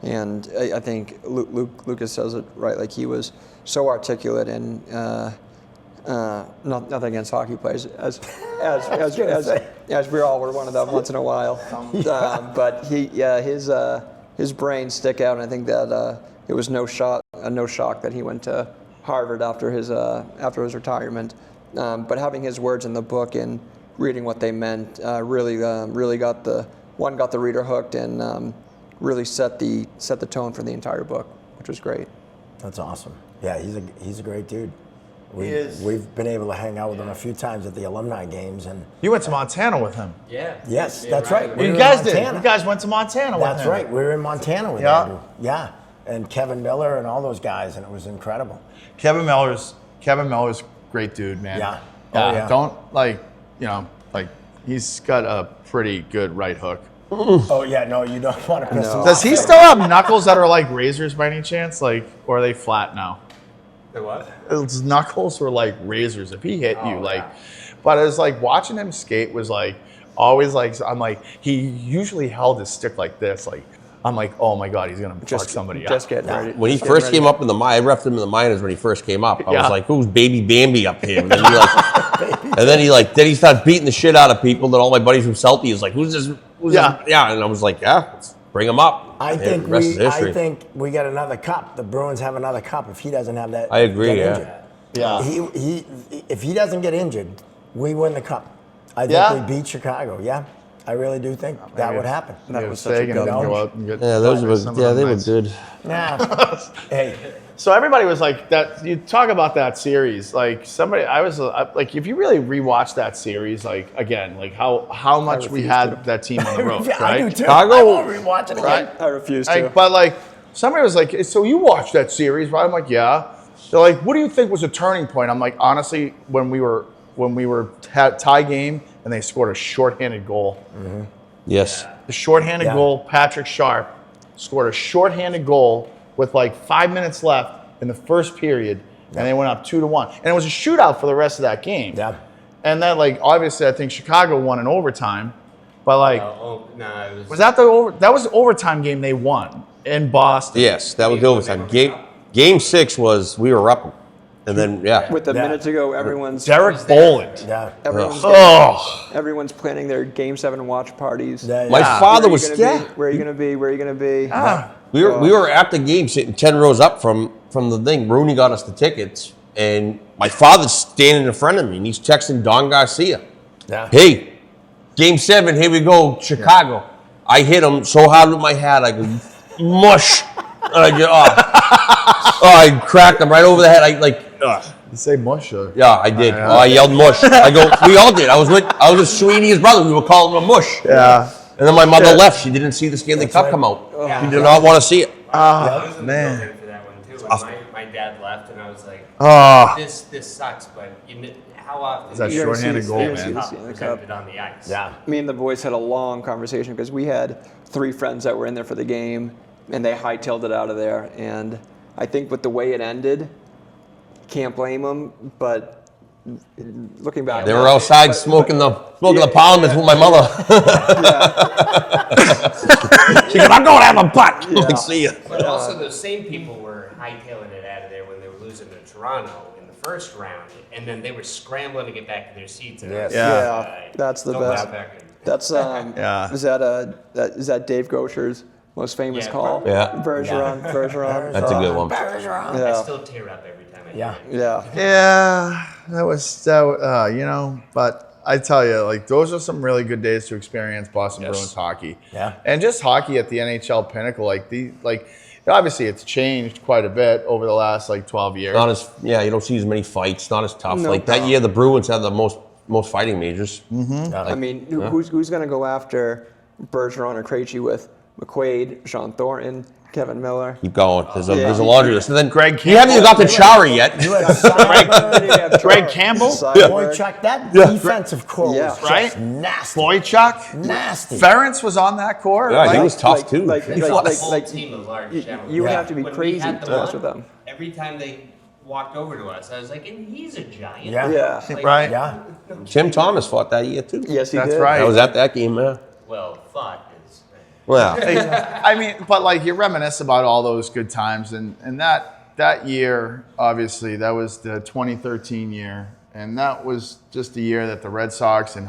and I think Lucas says it right. Like he was so articulate, and nothing against hockey players, as we all were one of them once in a while. But his brains stick out, and I think that it was no shock that he went to Harvard after his retirement. But having his words in the book and reading what they meant really got the reader hooked and really set the tone for the entire book, which was great. That's awesome. Yeah, he's a great dude. He is. We've been able to hang out with him a few times at the alumni games, and You went to Montana with him. Yeah. yes, Yeah, that's right. We You were in guys did. Montana. You guys went to Montana with him. That's right. We were in Montana with Yeah. Andrew. Yeah, and Kevin Miller and all those guys, and it was incredible. Kevin Miller's great dude, man. Yeah. Oh, yeah. Don't he's got a pretty good right hook. Oh yeah, no, you don't want to piss him off. Does he still have knuckles that are like razors by any chance? Like, or are they flat now? The what? His knuckles were like razors. If he hit you, but it was like watching him skate was like always like I'm like he usually held his stick like this. Like I'm like, oh my god, he's gonna fuck somebody up. Just getting ready. When he first came up in the I reffed him in the minors when he first came up. I Yeah. was like, who's baby Bambi up here? And then he started beating the shit out of people. Then all my buddies from Celtic was like, who's this? Yeah. Yeah. And I was like, yeah, let's bring him up. I And think the rest is history. I think we get another cup. The Bruins have another cup if he doesn't have that. I agree, get yeah. injured. Yeah. If he doesn't get injured, we win the cup. I think Yeah? we beat Chicago. Yeah, I really do think that would happen. That was was such a good. good Go one. out and get Yeah, those were some of them they were nights. good. Nah. Hey, So everybody was like that. You talk about that series, like somebody. I was like, if you really rewatch that series, like again, like how much we had that team on the road, I right? do too. Chicago, I won't rewatch it again. right? I refuse to. Like, but like somebody was like, so you watched that series, right? I'm like, yeah. They're like, what do you think was a turning point? I'm like, honestly, when we were tie game and they scored a shorthanded goal. Yes. The shorthanded Yeah. goal, Patrick Sharp scored a shorthanded goal with like 5 minutes left in the first period, and they went up 2-1. And it was a shootout for the rest of that game. Yeah. And then, like, obviously, I think Chicago won in overtime, but like, It was that that was the overtime game they won in Boston? Yes, that was overtime. Game 6 was we were up, and then With a Yeah. minute to go, everyone's Boland. Yeah. everyone's planning their Game 7 watch parties. Yeah, my yeah. father Where was are you gonna scared. be? Where are you gonna be? Where are you gonna be? We were at the game sitting 10 rows up from the thing. Rooney got us the tickets, and my father's standing in front of me, and he's texting Don Garcia. Yeah. Hey, Game 7, here we go, Chicago. I hit him so hard with my hat, I go, mush. And I go, I cracked him right over the head. You say mush? Yeah, I did. I yelled mush. I go, we all did. I was with Sweeney, his brother. We were calling him a mush. Yeah. And then my mother left. She didn't see the Stanley Cup come out. She did not want to see it. I was in the man. building for that one too. When my dad left, and I was like, Oh, this sucks, but how often that do you shorthanded see goal, the man. cup Stanley Cup. presented on the ice? Yeah. Me and the boys had a long conversation because we had 3 friends that were in there for the game, and they hightailed it out of there. And I think with the way it ended, can't blame them. But looking back, They were outside smoking the parliaments with my mother. She goes, I'm going to have a putt. Like, see ya. But also, those same people were hightailing it out of there when they were losing to Toronto in the first round, and then they were scrambling to get back to their seats. And I was Yeah. like, that's the don't best. go back and- That's Yeah. is that Dave Gosher's most famous Yeah, call? Yeah. Bergeron. That's a good one. I Yeah. still tear up every time I Yeah. hear it. Yeah. Yeah, that was but I tell you, like those are some really good days to experience Boston Bruins hockey. Yeah. And just hockey at the NHL pinnacle, obviously it's changed quite a bit over the last 12 years. Not as you don't see as many fights. Not as tough. No. Like that year, the Bruins had the most fighting majors. I mean, who's going to go after Bergeron or Krejci with McQuaid, Sean Thornton, Kevin Miller? Keep going. There's a laundry list. And then Greg you haven't even got to Chari yet. You had Cyber, Greg Campbell, Boychuk, that defensive core Yeah. was just Right? nasty. Boychuk, Nasty. Ferencz was on that core. Yeah, he right? was tough too. Like, The whole team of large gentlemen. you would Yeah. have to be When we crazy had to them mess on, with them. every time they walked over to us, I was like, and he's a giant. Yeah. Yeah. Like, Right. Yeah. Tim Thomas fought that year too. Yes, he That's did. right. I was at that game, man. Well, thought is. Well, I mean, but you reminisce about all those good times, and that year, obviously, that was the 2013 year, and that was just the year that the Red Sox and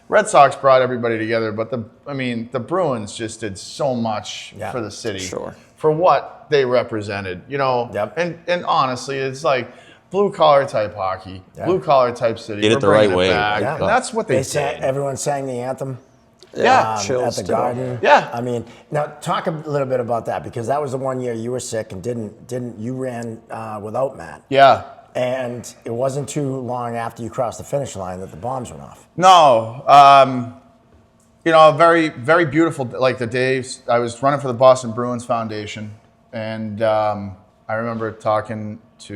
Red Sox brought everybody together, but the Bruins just did so much for the city, Sure. for what they represented, Yep. and honestly, it's like blue collar type hockey, blue collar type city. Did it We're the right bringing way. back. Yeah. And that's what they sang, did. everyone sang the anthem. Yeah, chills at the to Garden. Yeah. I mean, now talk a little bit about that, because that was the one year you were sick and didn't you ran without Matt. Yeah. And it wasn't too long after you crossed the finish line that the bombs went off. No, you know, very, very beautiful. Like the days I was running for the Boston Bruins Foundation, and I remember talking to,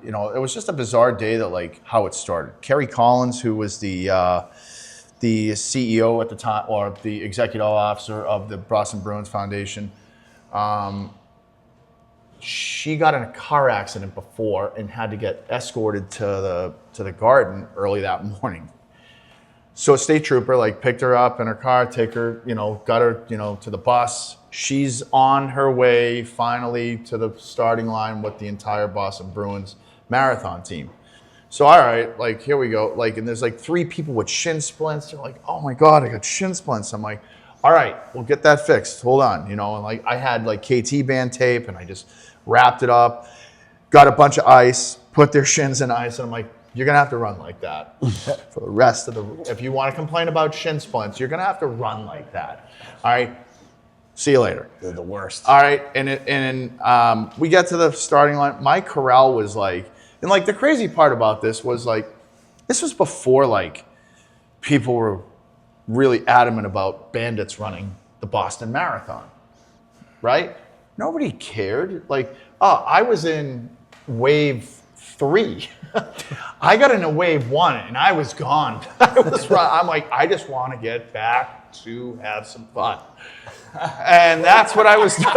you know, it was just a bizarre day that like how it started. Kerry Collins, who was the CEO at the time, or the executive officer of the Boston Bruins Foundation, she got in a car accident before and had to get escorted to the Garden early that morning. So a state trooper like picked her up in her car, take her, you know, got her, you know, to the bus. She's on her way finally to the starting line with the entire Boston Bruins marathon team. So all right, like here we go. Like, and there's like 3 people with shin splints. They're like, oh my God, I got shin splints. I'm like, all right, we'll get that fixed. Hold on, you know. And like I had like KT band tape, and I just wrapped it up, got a bunch of ice, put their shins in ice, and I'm like, you're gonna have to run like that for the rest of the. If you want to complain about shin splints, you're gonna have to run like that. All right. See you later. They're the worst. All right, and we get to the starting line. My corral was like, and like the crazy part about this was like, this was before like people were really adamant about bandits running the Boston Marathon, right? Nobody cared. Like, oh, I was in wave 3. I got into wave 1 and I was gone. I'm like, I just want to get back to have some fun. And that's what I was doing.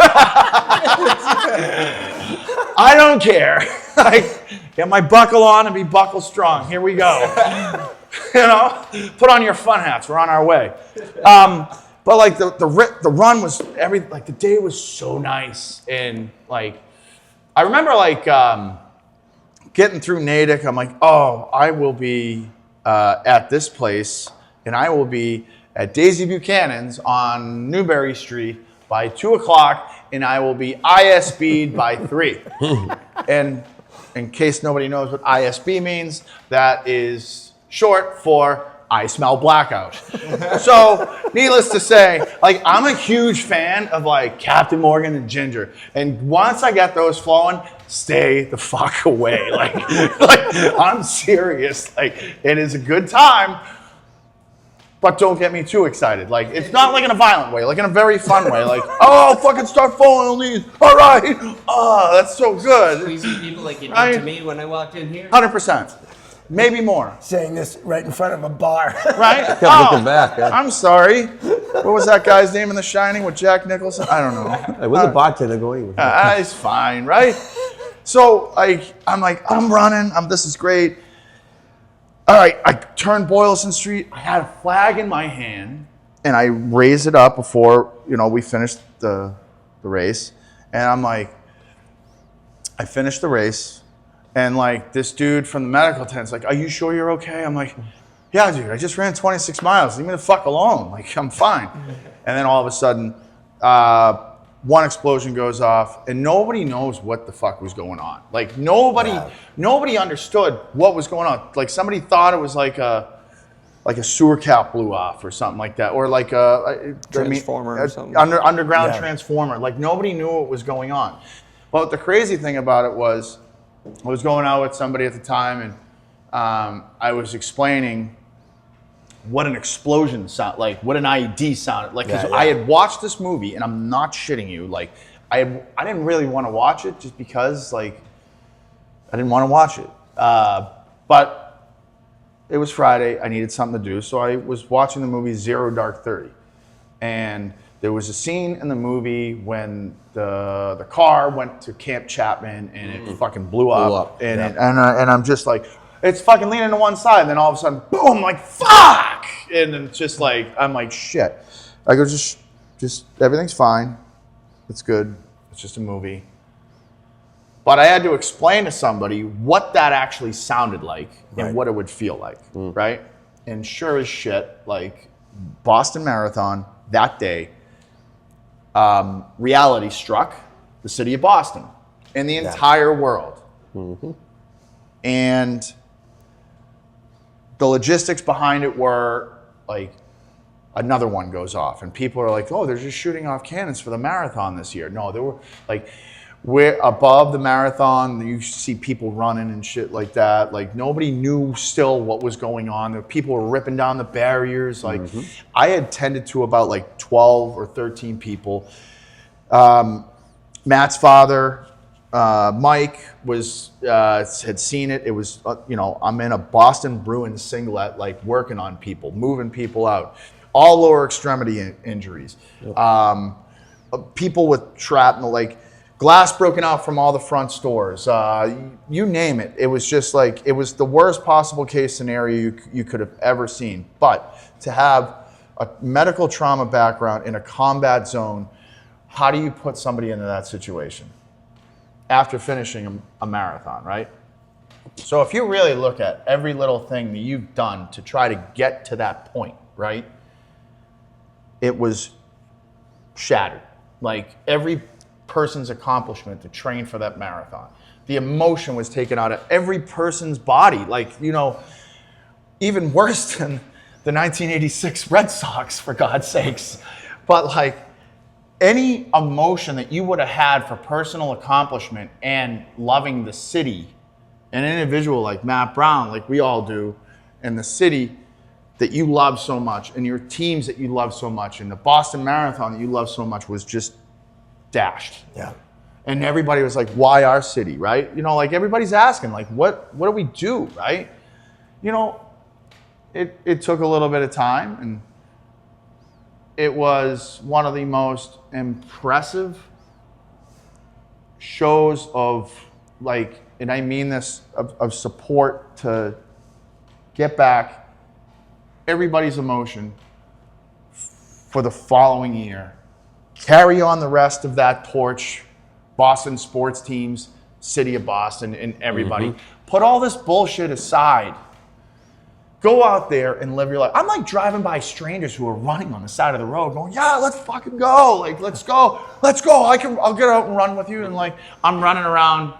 I don't care. Like, get my buckle on and be buckle strong. Here we go. You know, put on your fun hats. We're on our way. But like the run was like the day was so nice, and like I remember like getting through Natick. I'm like, oh, I will be at this place, and I will be at Daisy Buchanan's on Newberry Street by 2 o'clock, and I will be ISB'd by 3. And in case nobody knows what ISB means, that is short for I smell blackout. So, needless to say, like I'm a huge fan of like Captain Morgan and Ginger, and once I get those flowing, stay the fuck away. Like I'm serious. Like it is a good time. But don't get me too excited. Like, it's not like in a violent way, like in a very fun way. Like, oh, I'll fucking start falling on these. All right. Oh, that's so good. Squeezing people like you did to me when I walked in here. 100%. Maybe more. Saying this right in front of a bar. Right? Kept looking back. Yeah. I'm sorry. What was that guy's name in The Shining with Jack Nicholson? I don't know. Hey, where's the bartender going? It's fine, right? So, like, I'm running. This is great. All right, I turned Boylston Street. I had a flag in my hand, and I raised it up before, you know, we finished the race. And I'm like, I finished the race, and like this dude from the medical tent's like, are you sure you're okay? I'm like, yeah, dude, I just ran 26 miles. Leave me the fuck alone. Like, I'm fine. And then all of a sudden, one explosion goes off, and nobody knows what the fuck was going on. Like nobody understood what was going on. Like somebody thought it was like a sewer cap blew off or something like that, or like a Transformer or something. Underground transformer. Like nobody knew what was going on. But the crazy thing about it was, I was going out with somebody at the time, and I was explaining what an explosion sound like, what an IED sounded like. Because I had watched this movie, and I'm not shitting you. Like, I didn't really want to watch it just because, like, I didn't want to watch it. But it was Friday. I needed something to do, so I was watching the movie Zero Dark 30. And there was a scene in the movie when the car went to Camp Chapman, and it fucking blew up. And I'm just like, it's fucking leaning to one side, and then all of a sudden, boom, like, fuck! And then just like, I'm like, shit. I go, just everything's fine. It's good. It's just a movie. But I had to explain to somebody what that actually sounded like and what it would feel like, right? And sure as shit, like, Boston Marathon, that day, reality struck the city of Boston and the entire world. And the logistics behind it were like another one goes off and people are like, oh, they're just shooting off cannons for the marathon this year. No, they were like, we're above the marathon. You see people running and shit like that. Like nobody knew still what was going on. People were ripping down the barriers. Like I had tended to about like 12 or 13 people. Matt's father, Mike, had seen it. It was, I'm in a Boston Bruins singlet, like working on people, moving people out, all lower extremity injuries. People with shrapnel, like glass broken out from all the front stores. You name it. It was just like, it was the worst possible case scenario you could have ever seen. But to have a medical trauma background in a combat zone, how do you put somebody into that situation after finishing a marathon, right? So if you really look at every little thing that you've done to try to get to that point, right? It was shattered. Like every person's accomplishment to train for that marathon. The emotion was taken out of every person's body. Like, even worse than the 1986 Red Sox, for God's sakes. But like, any emotion that you would have had for personal accomplishment and loving the city, an individual like Matt Brown, like we all do, and the city that you love so much, and your teams that you love so much, and the Boston Marathon that you love so much was just dashed. Yeah. And everybody was like, why our city, right? Like everybody's asking, like, what do we do, right? It took a little bit of time, and it was one of the most impressive shows of like, and I mean this, of support to get back everybody's emotion for the following year. Carry on the rest of that torch, Boston sports teams, city of Boston, and everybody. Put all this bullshit aside. Go out there and live your life. I'm like driving by strangers who are running on the side of the road going, yeah, let's fucking go. Like, let's go. I'll get out and run with you. And like, I'm running around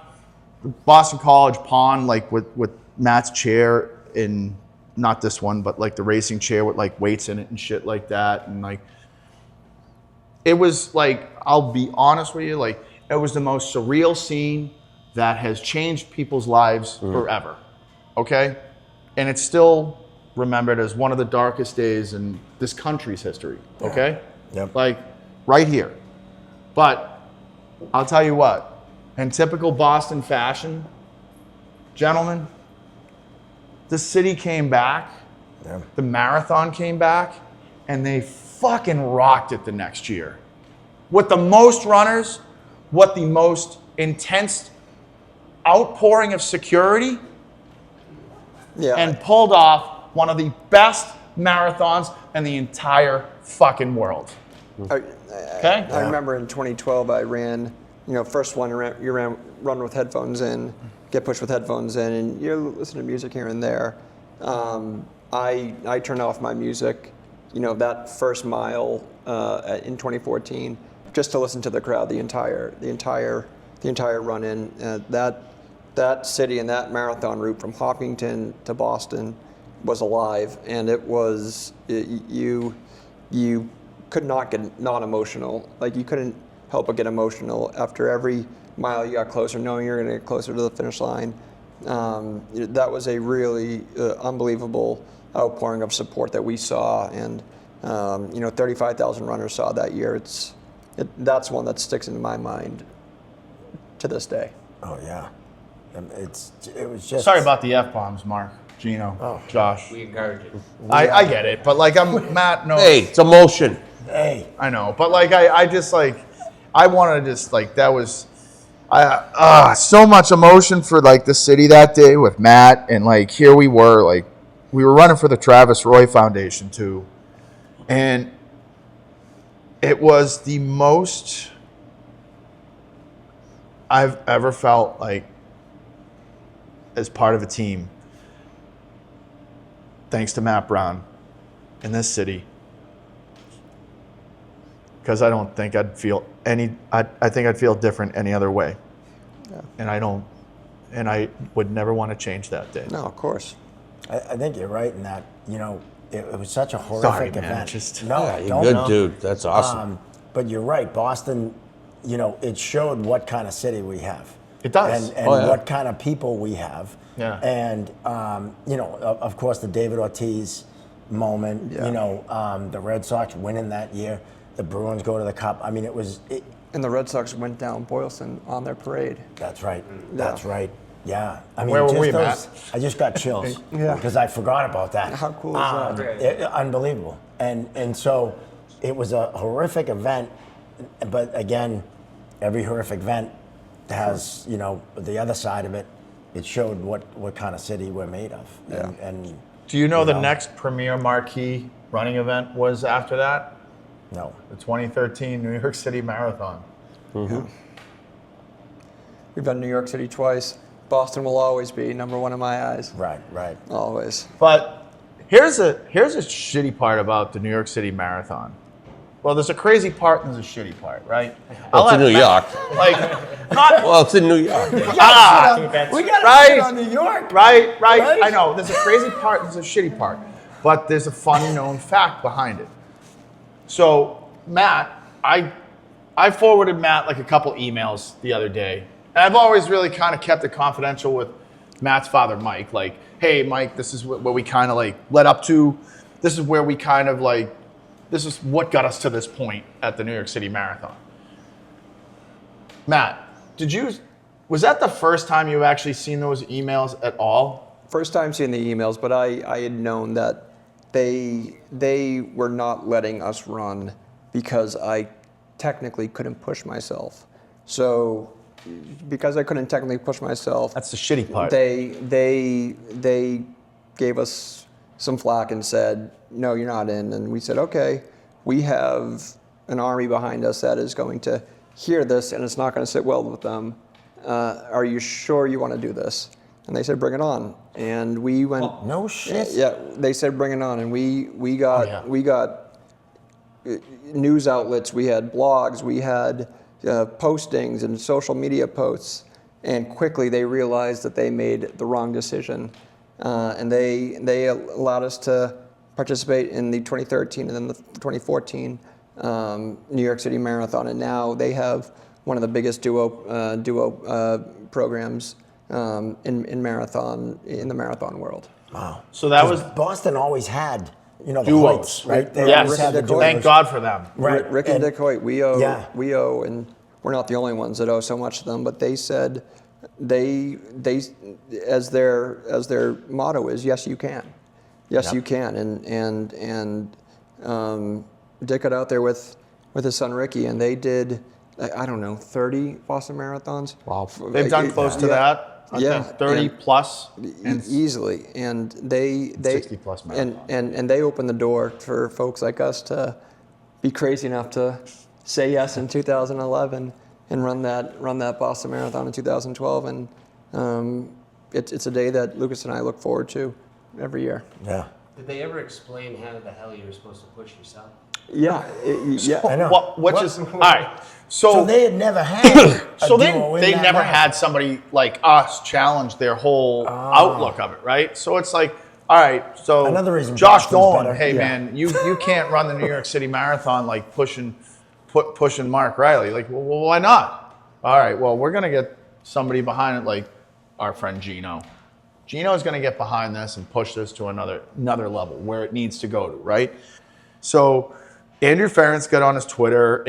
Boston College pond, like with Matt's chair in, not this one, but like the racing chair with like weights in it and shit like that. And like, it was like, I'll be honest with you, like it was the most surreal scene that has changed people's lives forever. Okay? And it's still remembered as one of the darkest days in this country's history. Okay? Yep. Like right here. But I'll tell you what, in typical Boston fashion, gentlemen, the city came back, the marathon came back, and they fucking rocked it the next year. With the most runners, with the most intense outpouring of security, and pulled off one of the best marathons in the entire fucking world. Okay? I remember in 2012 I ran, first one you run with headphones in, get pushed with headphones in, and you listen to music here and there. I turned off my music, that first mile in 2014, just to listen to the crowd the entire run in. That city and that marathon route from Hopkinton to Boston was alive, and it was you could not get not emotional. Like you couldn't help but get emotional after every mile you got closer, knowing you're going to get closer to the finish line. That was a really unbelievable outpouring of support that we saw, and 35,000 runners saw that year. That's one that sticks in my mind to this day. Oh yeah. It was just. Sorry about the F-bombs, Mark, Gino, Josh. We encourage it. I get it, but like Matt knows. Hey, it's emotion. Hey. I know, but like I just like, I want to just like, that was, so much emotion for like the city that day with Matt, and like here we were running for the Travis Roy Foundation too, and it was the most I've ever felt like as part of a team, thanks to Matt Brown in this city, because I don't think I'd feel I think I'd feel different any other way. Yeah. And I don't, and I would never want to change that day. No, of course. I think you're right in that, it was such a horrific Sorry, man, event. just- no, Yeah, you're don't good, know. dude. That's awesome. But you're right, Boston, it showed what kind of city we have. It does. And Oh, yeah. what kind of people we have. Yeah. And, of course, the David Ortiz moment, the Red Sox winning that year, the Bruins go to the Cup. I mean, And the Red Sox went down Boylston on their parade. that's right. That's right. Yeah. I mean, Where were just we, those, Matt? I just got chills. Yeah. Because I forgot about that. How cool is that? Unbelievable. And so it was a horrific event, but again, every horrific event has, the other side of it. It showed what kind of city we're made of. Yeah. And Do you know the next premier marquee running event was after that? no. The 2013 New York City Marathon. We've been to New York City twice. Boston will always be number one in my eyes. Right. Always. But here's a shitty part about the New York City Marathon. Well, there's a crazy part and there's a shitty part, right? Well, it's in New York. Like, not Well, it's in New York. We got to Right. sit on New York. right. I know. There's a crazy part and there's a shitty part, but there's a funny known fact behind it. So, Matt, I forwarded Matt like a couple emails the other day. And I've always really kind of kept it confidential with Matt's father, Mike. Like, hey, Mike, this is what we kind of like led up to. This is where we kind of like, this is what got us to this point at the New York City Marathon. Matt, was that the first time you've actually seen those emails at all? First time seeing the emails, but I had known that they were not letting us run because I technically couldn't push myself. So because I couldn't technically push myself, That's the shitty part. they gave us some flack and said, no, you're not in. And we said, okay, we have an army behind us that is going to hear this and it's not going to sit well with them. Are you sure you want to do this? And they said, bring it on. And we went. No shit. Yeah, they said, bring it on. And we got news outlets, we had blogs, we had postings and social media posts. And quickly they realized that they made the wrong decision. And they allowed us to participate in the 2013 and then the 2014 New York City Marathon. And now they have one of the biggest duo programs in the marathon world. Wow. So that was Boston always had, the duos, Hoyts, right? They Yes, always had the thank duos. God for them. Right. Rick and Dick Hoyt, we owe, and we're not the only ones that owe so much to them. But they said they as their motto is, yes, you can, yes, you can, and Dick got out there with his son Ricky, and they did, I don't know, 30 Boston marathons. Wow. They've done close to that. I Yeah, think 30 and- plus. And Easily, and they 60 plus and they opened the door for folks like us to be crazy enough to say yes in 2011 and run that Boston Marathon in 2012, and it's a day that Lucas and I look forward to every year. Yeah. Did they ever explain how the hell you were supposed to push yourself? Yeah, yeah. I know. All right. So they had never had. So a they duo in they that never marathon. had somebody like us challenge their whole outlook of it, right? So it's like, all right, so Another reason Josh Boston's Dolan, better. hey Yeah. man, you can't run the New York City Marathon like pushing Mark Riley. Like, well, why not? All right, well, we're gonna get somebody behind it, like our friend Gino. Gino's gonna get behind this and push this to another level where it needs to go to, right? So Andrew Ferentz got on his Twitter.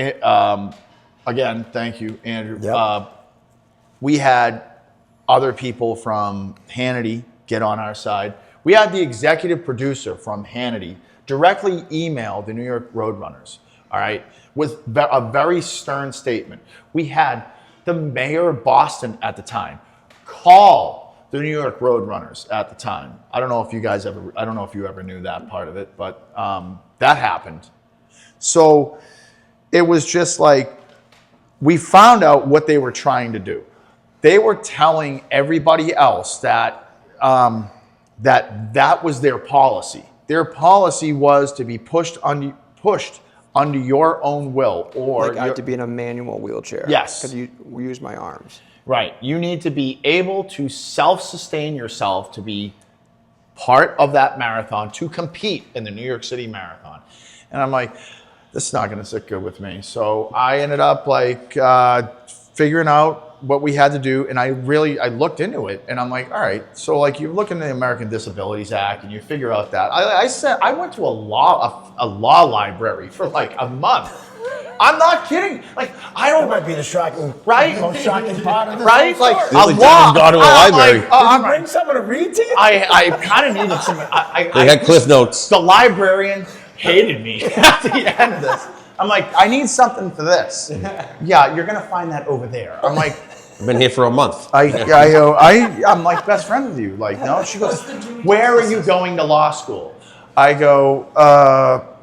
Again, thank you, Andrew. Yep. We had other people from Hannity get on our side. We had the executive producer from Hannity directly email the New York Roadrunners, all right, with a very stern statement. We had the mayor of Boston at the time call the New York Roadrunners at the time. I don't know if you ever knew that part of it, but that happened. So it was just like, we found out what they were trying to do. They were telling everybody else that that was their policy. Their policy was to be pushed under your own will, or Like I had to be in a manual wheelchair. Yes. Because you use my arms. Right. You need to be able to self-sustain yourself to be part of that marathon, to compete in the New York City Marathon. And I'm like, this is not going to sit good with me. So I ended up like figuring out what we had to do. And I looked into it and I'm like, all right, so like you look into the American Disabilities Act and you figure out that. I went to a law library for like a month. I'm not kidding. Like I don't. That might be the shocking, right? most shocking part of this. Right? Whole Like story. a law. Go to a library. Did you bring someone to read to you? I kind of needed some. They had Cliff Notes. The librarian hated me at the end of this. I'm like, I need something for this. Yeah, you're gonna find that over there. I'm like, I've been here for a month. I'm like best friend with you. Like, no. She goes, where are you going to law school? I go,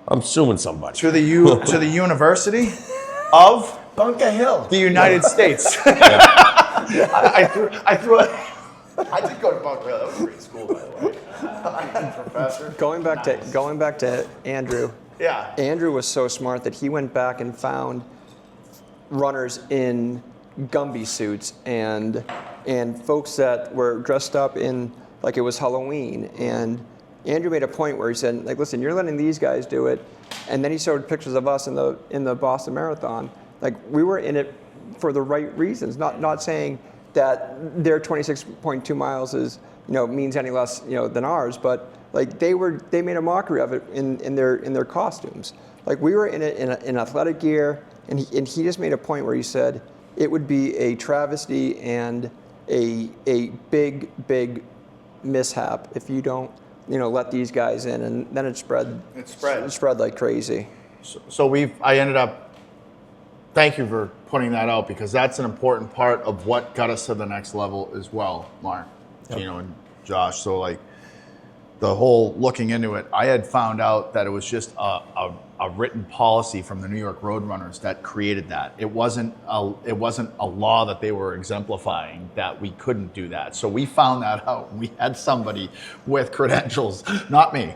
I'm suing somebody. to the University of Bunker Hill. the United States. I did go to Bunker Hill. That was a great school, by the way. I had a professor. Going back to Andrew. Yeah. Andrew was so smart that he went back and found runners in Gumby suits and folks that were dressed up in like it was Halloween. And Andrew made a point where he said, like, listen, you're letting these guys do it. And then he showed pictures of us in the Boston Marathon. Like we were in it for the right reasons, not saying that their 26.2 miles is means any less than ours, but like they made a mockery of it in their costumes. Like we were in it in athletic gear, and he just made a point where he said it would be a travesty and a big mishap if you don't let these guys in, and then it spread like crazy. So I ended up. Thank you for pointing that out because that's an important part of what got us to the next level as well, Mark, and Josh. So like the whole looking into it, I had found out that it was just a written policy from the New York Roadrunners that created that. It wasn't a law that they were exemplifying that we couldn't do that. So we found that out. We had somebody with credentials, not me,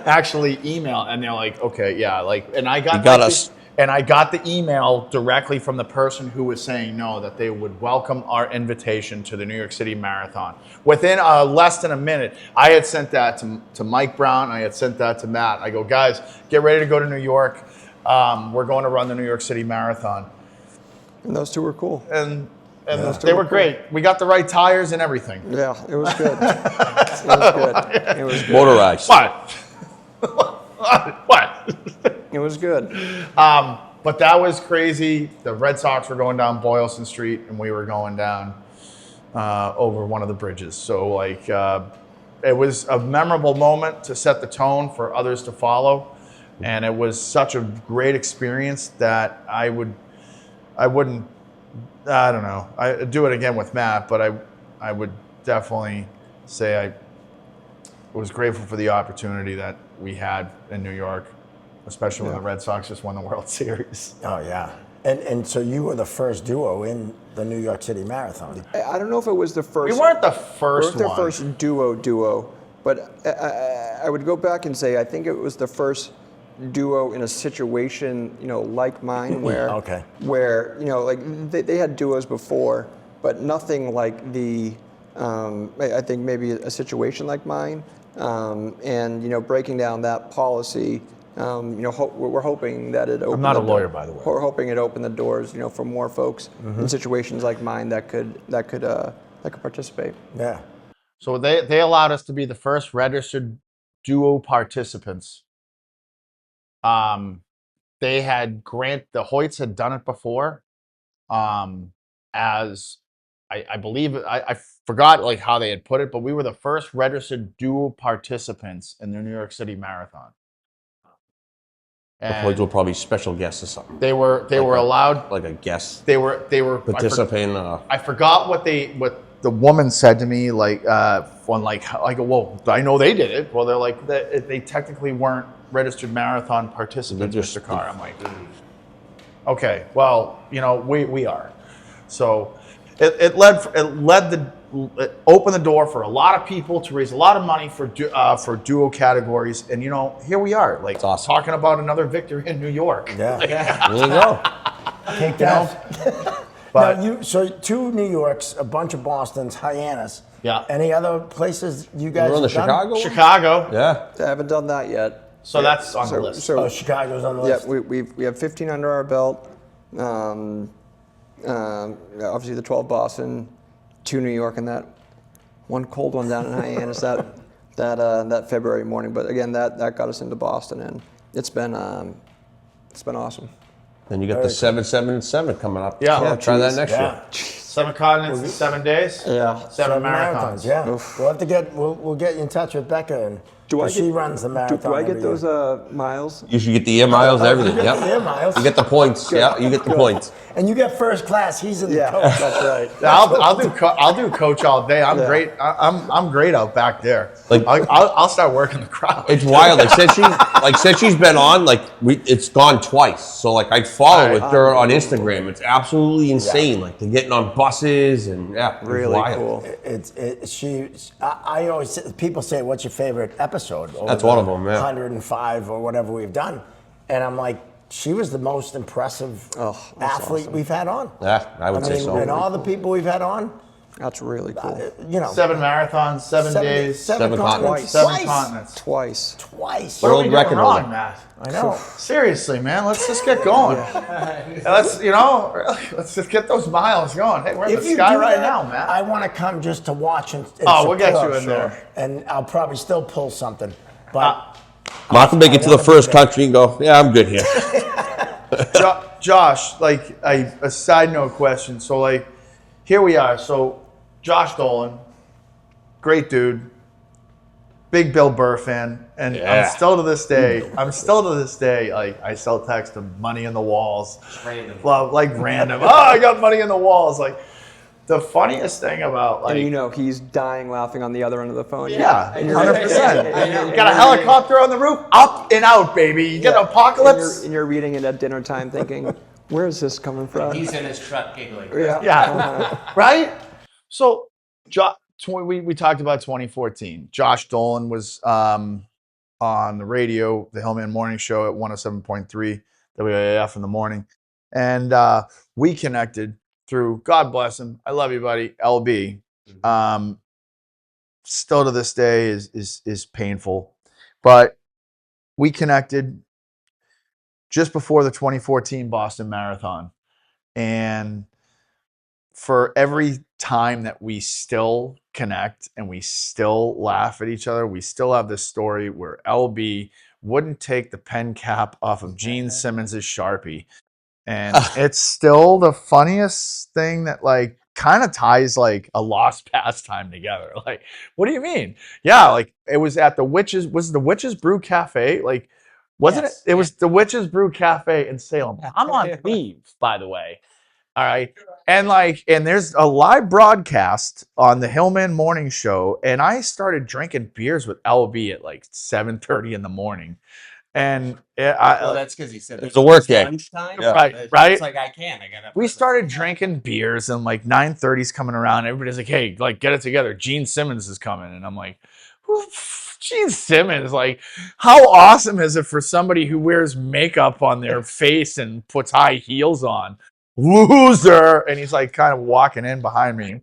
actually email, and they're like, okay, yeah, like, and I got us. And I got the email directly from the person who was saying no, that they would welcome our invitation to the New York City Marathon. Within less than a minute, I had sent that to Mike Brown. I had sent that to Matt. I go, guys, get ready to go to New York. We're going to run the New York City Marathon. And those two were cool. And they were great. We got the right tires and everything. Yeah, it was good. It was good. Motorized. What? It was good. But that was crazy. The Red Sox were going down Boylston Street, and we were going down over one of the bridges. So, like, it was a memorable moment to set the tone for others to follow, and it was such a great experience that I don't know. I'd do it again with Matt, but I would definitely say I was grateful for the opportunity that we had in New York, especially when the Red Sox just won the World Series. Oh, yeah. And so you were the first duo in the New York City Marathon. I don't know if it was the first. We weren't the first one. First duo, but I would go back and say I think it was the first duo in a situation, like mine, where like they had duos before, but nothing like the. I think maybe a situation like mine, and breaking down that policy. We're hoping that it. I'm not a lawyer, by the way. We're hoping it opened the doors, for more folks in situations like mine that could participate. Yeah. So they allowed us to be the first registered duo participants. The Hoyts had done it before, as I believe I forgot like how they had put it, but we were the first registered duo participants in the New York City Marathon. The Hoyts were probably special guests or something. They were allowed like a guest. They were participating. I forgot what the woman said to me, like when well, I know they did it. Well, they're like they technically weren't registered marathon participants, Mr. Carr. I'm like, okay, well, we are. So it opened the door for a lot of people to raise a lot of money for duo categories, and here we are, like awesome. Talking about another victory in New York. Yeah. There you go. Take that. But Now so 2 New Yorks, a bunch of Bostons, Hyannis. Yeah. Any other places you guys We're on the have done? Chicago one? Chicago. Yeah. I haven't done that yet. So that's on the list. So Chicago's on the yeah, list. we have 15 under our belt. Obviously the 12 Boston, 2 New York, and that one cold one down in Hyannis that February morning. But again, that got us into Boston, and it's been awesome. Then you got the 777 coming up. Yeah. Try that next Yeah. year. 7 continents in 7 days. Yeah. 7 marathons. Yeah. We'll have to we'll get you in touch with Becca, and she runs the marathon. Do I get every those year. miles? You should get the air miles, everything. You get Yep. the air miles. You get the points. Yeah, you get the points. And you get first class. He's in the Yeah, coach. that's right. I'll do coach all day. I'm great. I'm great out back there. Like- I'll start working the crowd. It's wild. Since she's been on, it's gone twice. So I follow with her on Instagram. It's absolutely insane. Like they're getting on buses and it's Really wild. cool. I always people say, "What's your favorite episode?" That's one of them, yeah. 105 or whatever we've done, and I'm like, she was the most impressive athlete we've had on. Yeah, I would say so. And all the people we've had on, That's really cool. 7 marathons, 7 days, 7 continents. 7 continents. Twice. Twice. What are we World doing record wrong, holder. Matt? I know. Seriously, man, let's just get going. Let's just get those miles going. Hey, we're in the you sky do right that, now, Matt. I want to come just to watch and We'll get support, you in there. and I'll probably still pull something, but. Mark will make it to the first country and go, yeah, I'm good here. Josh, a side note question. So, here we are. So, Josh Dolan, great dude, big Bill Burr fan, and I'm still to this day, I still text him money in the walls, Random. random. Oh, I got money in the walls. The funniest thing about And he's dying laughing on the other end of the phone. 100%. You got a helicopter on the roof, up and out, baby. You get an apocalypse. And you're reading it at dinner time thinking, where is this coming from? He's in his truck giggling. Yeah. Right? So, we talked about 2014. Josh Dolan was on the radio, the Hillman Morning Show at 107.3 WAF in the morning. And we connected through, God bless him, I love you, buddy, LB. Still to this day is painful. But we connected just before the 2014 Boston Marathon. And for every time that we still connect and we still laugh at each other, we still have this story where LB wouldn't take the pen cap off of Gene Simmons' Sharpie. And it's still the funniest thing that kind of ties a lost pastime together. What do you mean? Yeah, it was at the Witches Brew Cafe? Wasn't Yes. it? It was the Witches Brew Cafe in Salem. I'm on leave, by the way. All right. And and there's a live broadcast on the Hillman Morning Show, and I started drinking beers with LB at 7:30 in the morning. And That's because he said It's a work day. lunchtime. Yeah. Right. It's I can't. I gotta. we started drinking beers, and 9:30's coming around. Everybody's like, "Hey, get it together. Gene Simmons is coming." And I'm like, "Who? Gene Simmons? How awesome is it for somebody who wears makeup on their face and puts high heels on? Loser!" And he's kind of walking in behind me,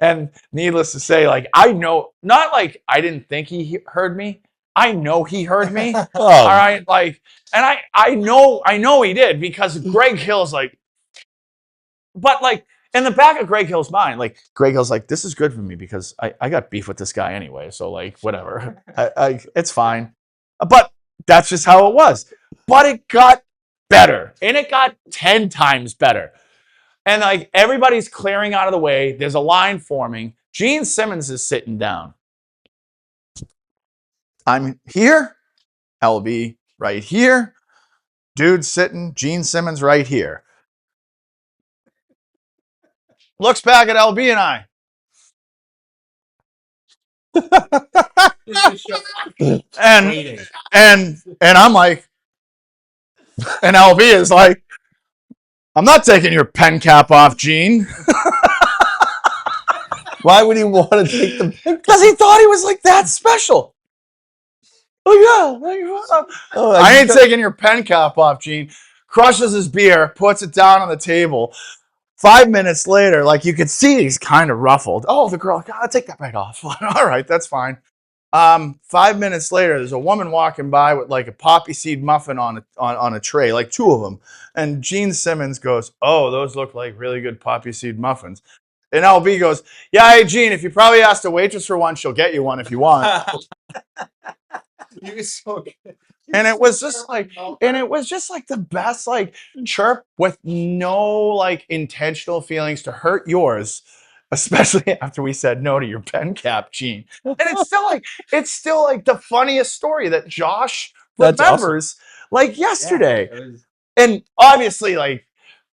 and needless to say, I know, not I didn't think he heard me. I know he heard me. All right. And I know he did, because Greg Hill's but in the back of Greg Hill's mind, Greg Hill's this is good for me because I got beef with this guy anyway. So whatever, it's fine. But that's just how it was. But it got better, and it got 10 times better. And everybody's clearing out of the way. There's a line forming. Gene Simmons is sitting down. I'm here, LB right here, dude sitting, Gene Simmons right here. Looks back at LB and I. and I'm and LB is I'm not taking your pen cap off, Gene. Why would he want to take the Because he thought he was that special. Oh yeah. I ain't taking your pen cap off, Gene. Crushes his beer, puts it down on the table. 5 minutes later, like you could see he's kind of ruffled. Oh, the girl, God, take that back off. All right, that's fine. 5 minutes later, there's a woman walking by with like a poppy seed muffin on a tray, like 2 of them. And Gene Simmons goes, "Oh, those look like really good poppy seed muffins." And LB goes, "Yeah, hey Gene, if you probably asked a waitress for one, she'll get you one if you want." You so good. And it was just like the best like chirp with no like intentional feelings to hurt yours, especially after we said no to your pen cap, Gene. And it's still like the funniest story that Josh That's remembers like yesterday. Yeah, it was- And obviously, like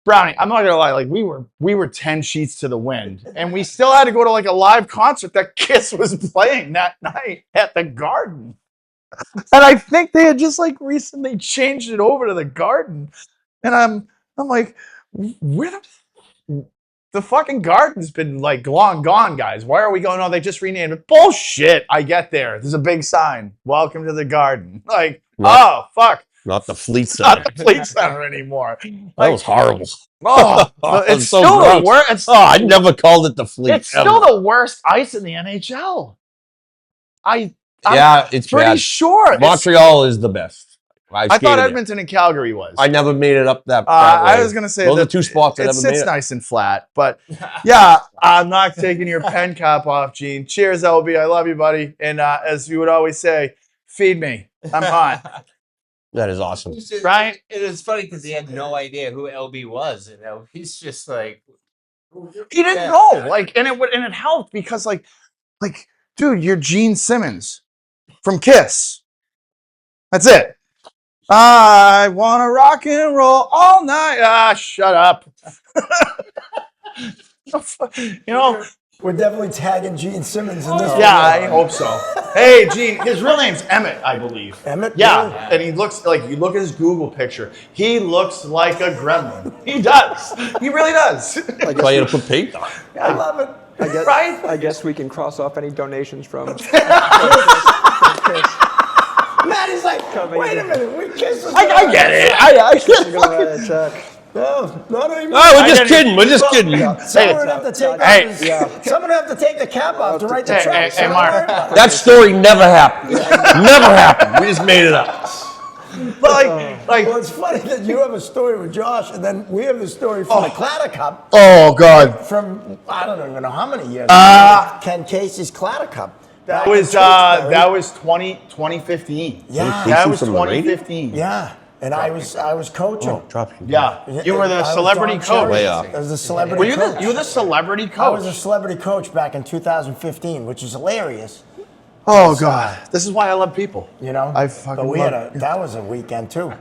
Brownie, I'm not gonna lie, like we were 10 sheets to the wind, and we still had to go to like a live concert that Kiss was playing that night at the Garden. And I think they had just like recently changed it over to the Garden. And I'm like, where the fucking Garden's been like long gone, guys. Why are we going? Oh, they just renamed it. Bullshit. I get there. There's a big sign. Welcome to the Garden. Like, oh fuck. Not the Fleet Center. Not the Fleet Center anymore. That was horrible. Oh, That it's was so still the gross. worst. Oh, I never called it the Fleet. It's still the worst ice in the NHL. I'm it's pretty bad. sure. Montreal is the best. I thought skated there. Edmonton and Calgary was. I never made it up that. I was gonna say those that are 2 spots I it never made sits it. nice and flat, but yeah, I'm not taking your pen cap off, Gene. Cheers, LB. I love you, buddy. And as you would always say, feed me. I'm hot. That is awesome. Right? It was funny because he had no idea who LB was, and LB's just like, He didn't know, like, and it helped because, like, dude, you're Gene Simmons from Kiss. That's it. I want to rock and roll all night. Ah, shut up. You know, We're definitely tagging Gene Simmons in this. yeah, I hope so. Hey, Gene, his real name's Emmett, I believe. Emmett? Yeah, Really? and he looks like, you look at his Google picture, he looks like a gremlin. He does. He really does. That's why you had to put paint on. I love it. Right? I guess we can cross off any donations from. Matt is like, wait a minute, we kissed. I get it. I get Go ahead, check. No, not anymore. Oh, we're I just didn't- kidding. We're just kidding. Someone would have to take Hey. someone would have to take the cap off to write the Hey, check. hey, So hey, don't Mark. worry about it. That story never happened. Never happened. We just made it up. But like, Well, it's funny that you have a story with Josh, and then we have a story from the Clatter Cup oh God. from I don't even know how many years. Ken Casey's Clatter Cup. That Back in was Tewksbury. 2015. Yeah. That was from the radio? 2015. Yeah, and I was coaching. Yeah. You were I the was celebrity Don coach. Cherry. Way up. I was the celebrity Were you coach. the celebrity I was a coach? celebrity coach back in 2015, which is hilarious. Oh God. This is why I love people. You know, I fucking but we love had that was a weekend too.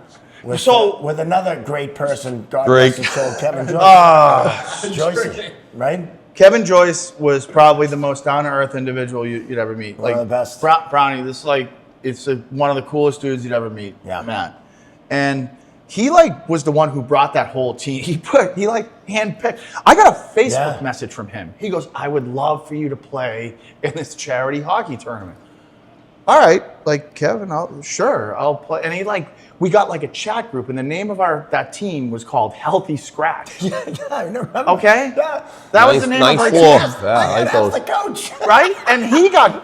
With, So- with another great person, God Drake. bless his soul, Kevin Joyce. Joyce, right? Kevin Joyce was probably the most down-to-earth individual you'd ever meet. One of the best. Brownie, this is like, it's one of the coolest dudes you'd ever meet. Yeah. Matt. And he like was the one who brought that whole team. He like handpicked. I got a Facebook message from him. He goes, "I would love for you to play in this charity hockey tournament." All right, like Kevin, I'll play. And we got like a chat group, and the name of that team was called Healthy Scratch. Yeah, I remember. Okay? Yeah. That was the name of our team. I like was those. the coach. Right? And he got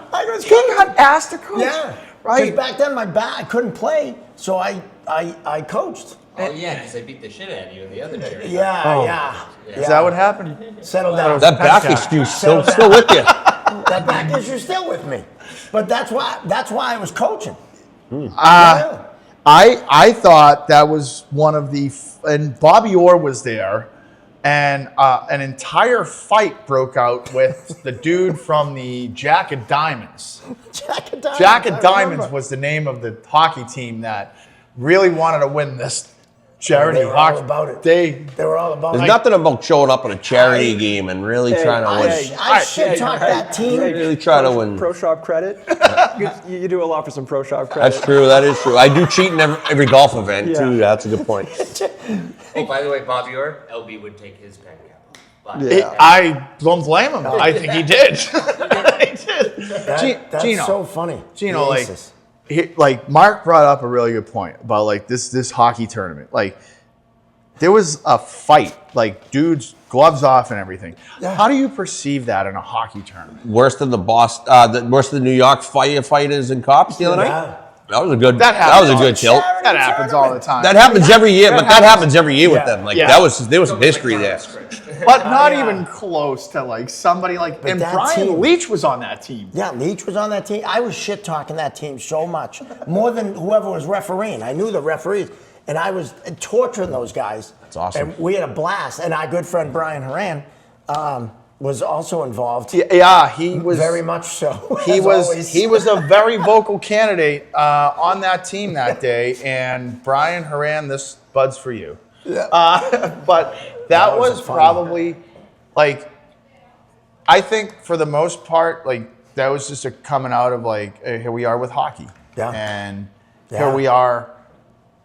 asked to coach. Yeah. Right? Because back then my back, I couldn't play, so I coached. oh yeah, because I beat the shit out of you in the other charity. Yeah. Is that what happened? Settle down. That back excuse still with you. That back issue still with me, but that's why I was coaching. I thought that was one of the, and Bobby Orr was there, and an entire fight broke out with the dude from the Jack of Diamonds. Jack of Diamonds. Jack of I Diamonds remember. was the name of the hockey team that really wanted to win this charity They were hockey. all about it. They were all about There's it. nothing about showing up at a charity game and really trying to win. I should talk that team. Really try to win. Pro shop credit. you do a lot for some pro shop credit. That's true. That is true. I do cheat in every golf event too. That's a good point. Oh, by the way, Bobby Orr, LB would take his pen cap off. But I don't blame him. I think he did. He did. That's Gino. so funny. Gino, The like, Aces. Mark brought up a really good point about like this hockey tournament. Like, there was a fight, like dudes, gloves off and everything. How do you perceive that in a hockey tournament? Worse than the worse than the New York firefighters and cops the other night. That was a good. That was a good tilt. That happens all the time. That happens every year, but that happens every year with them. Like there was some history there. But not even close to like somebody like. And Brian Leach was on that team. Yeah, Leach was on that team. I was shit talking that team so much, more than whoever was refereeing. I knew the referees, and I was torturing those guys. That's awesome. And we had a blast. And our good friend Brian Horan was also involved. Yeah, he was very much so. He was a very vocal candidate on that team that day. And Brian Horan, this bud's for you. Yeah. But that was probably like, I think for the most part, like that was just a coming out of like, hey, here we are with hockey. Yeah. And here we are.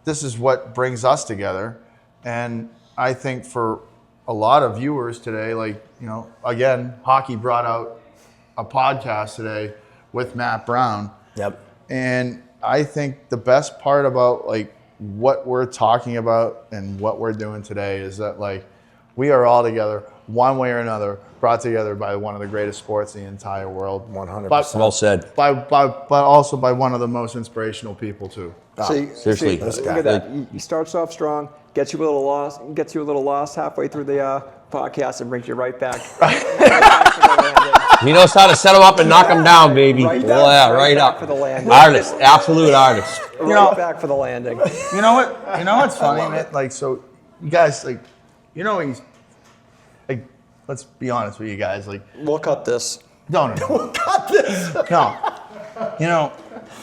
This is what brings us together. And I think for a lot of viewers today, like, you know, again, hockey brought out a podcast today with Matt Brown. Yep. And I think the best part about like what we're talking about and what we're doing today is that like we are all together one way or another, brought together by one of the greatest sports in the entire world. 100%. Well said. But also by one of the most inspirational people too. Seriously, look at that. He starts off strong, gets you a little lost halfway through the podcast, and brings you right back. He knows how to set him up and knock him down, baby. Right right back up. for the landing. Artist, absolute artist. Right back for the landing. You know what? You know what's funny, man? Like, so you guys, like, you know, he's like, let's be honest with you guys. Like, We'll cut this. no. We'll cut this. No. You know,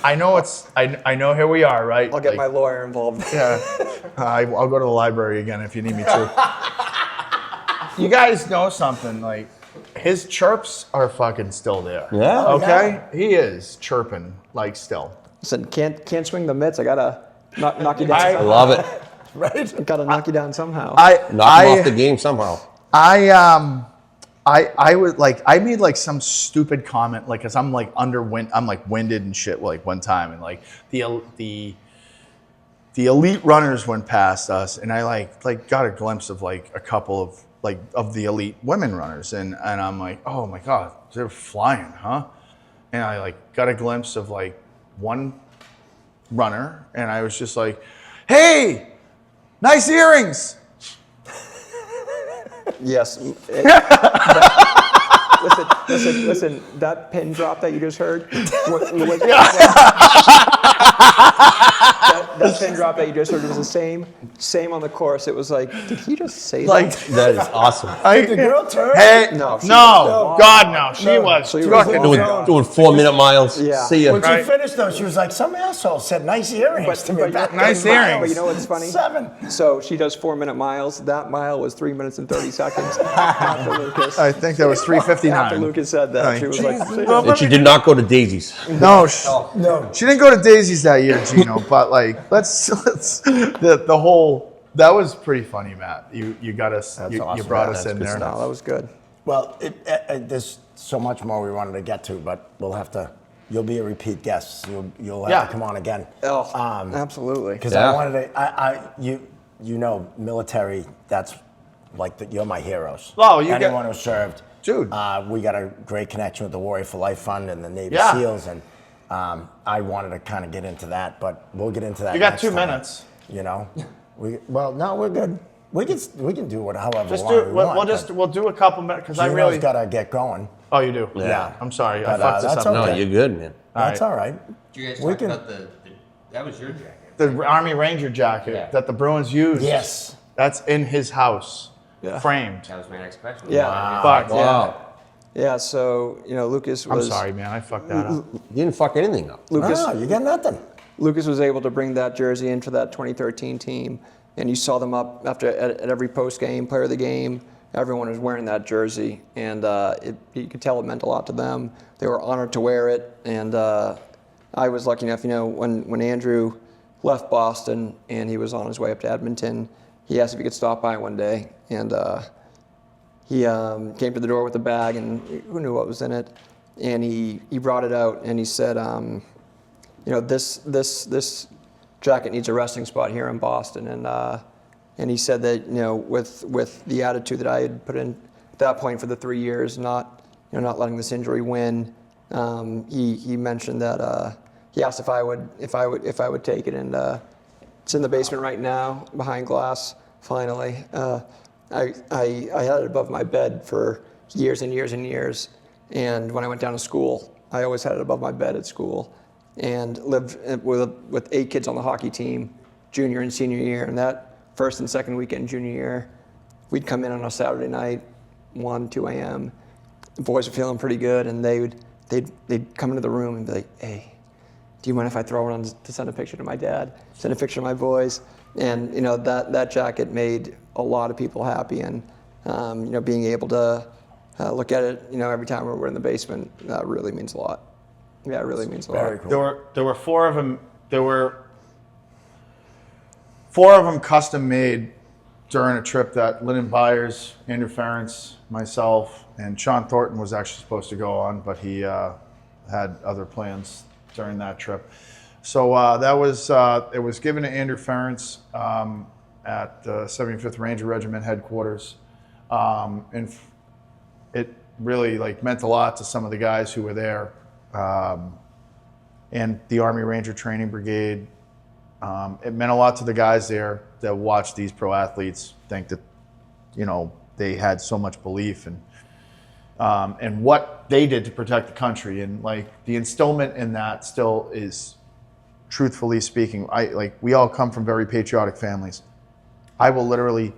I know I know here we are, right? I'll get like, my lawyer involved. Yeah. I'll go to the library again if you need me to. You guys know something, like, his chirps are fucking still there. Yeah. Okay? He is chirping, like, still. Listen, can't swing the mitts. I gotta knock you down. I love it. Right? Gotta knock you down somehow. Knock him off the game somehow. I was like, I made like some stupid comment, like, cause I'm like I'm like winded and shit, like one time, and like the elite runners went past us, and I like got a glimpse of like a couple of like of the elite women runners, and I'm like, oh my god, they're flying, huh? And I like got a glimpse of like one runner, and I was just like, hey, nice earrings. Yes. Listen. That pin drop that you just heard. That pin drop that you just heard was the same on the course. It was like, did he just say Like that? That is awesome. Did the girl turn? Hey, No, no, God, no. She was. So you were fucking Doing 4-minute miles. Yeah. See ya. When she finished though, she was like, some asshole said nice earrings to me. but back nice then. earrings. But you know what's funny? 7. So she does 4-minute miles. That mile was 3 minutes and 30 seconds after Lucas. I think that was 3:59. After Lucas said that, she was like, And she did not go to Daisies. No, No. she didn't go to Daisy's that year, Gino. But like, let's the whole that was pretty funny, Matt. You got us. You awesome. brought Yeah, us in there. no, that was good. Well, there's so much more we wanted to get to, but we'll have to. You'll be a repeat guest. You'll have to come on again. Oh, absolutely. Because Yeah. I wanted to. You know, military. That's like you're my heroes. Oh, you anyone who served, Dude. We got a great connection with the Warrior for Life Fund and the Navy Yeah. SEALs, and I wanted to kind of get into that, but we'll get into that. You got next 2 time. minutes. You know, no, we're good. We can do it however Just long do. we want. We'll do a couple minutes because I Gino's really. gotta get going. Oh, you do. Yeah. I'm sorry. But, I fucked this that's up. okay. No, you're good, man. That's right. all right. Did you guys We talk can- about that was your jacket? The Army Ranger jacket Yeah. that the Bruins used. Yes. That's in his house, Yeah. framed. That was my next question. Yeah. Fuck. Wow. Yeah. So Lucas I'm was. sorry, man. I fucked that up. You didn't fuck anything up. Lucas. No, you got nothing. Lucas was able to bring that jersey into that 2013 team, and you saw them up at every post game, player of the game. Everyone was wearing that jersey, and you could tell it meant a lot to them. They were honored to wear it, and I was lucky enough, when Andrew left Boston and he was on his way up to Edmonton, he asked if he could stop by one day, and he came to the door with a bag, and who knew what was in it, and he brought it out, and he said, this jacket needs a resting spot here in Boston, and And he said that, with the attitude that I had put in at that point for the 3 years, not letting this injury win, he mentioned that he asked if I would take it, and it's in the basement right now behind glass. Finally, I had it above my bed for years and years and years, and when I went down to school, I always had it above my bed at school, and lived with 8 kids on the hockey team, junior and senior year, and that first and second weekend junior year, we'd come in on a Saturday night, 1, 2 a.m. The boys were feeling pretty good, and they'd come into the room and be like, "Hey, do you mind if I throw it on to send a picture to my dad, send a picture to my boys?" And that jacket made a lot of people happy, and being able to look at it, every time we're in the basement, that really means a lot. Yeah, it really means a lot. Very cool. There were 4 of them. There were 4 of them custom made during a trip that Lyndon Byers, Andrew Ferentz, myself, and Sean Thornton was actually supposed to go on, but he had other plans during that trip. So it was given to Andrew Ferentz at the 75th Ranger Regiment headquarters, and it really meant a lot to some of the guys who were there, and the Army Ranger Training Brigade. It meant a lot to the guys there that watched these pro athletes think that, they had so much belief and what they did to protect the country, and the instillment in that still is, truthfully speaking, we all come from very patriotic families. I will literally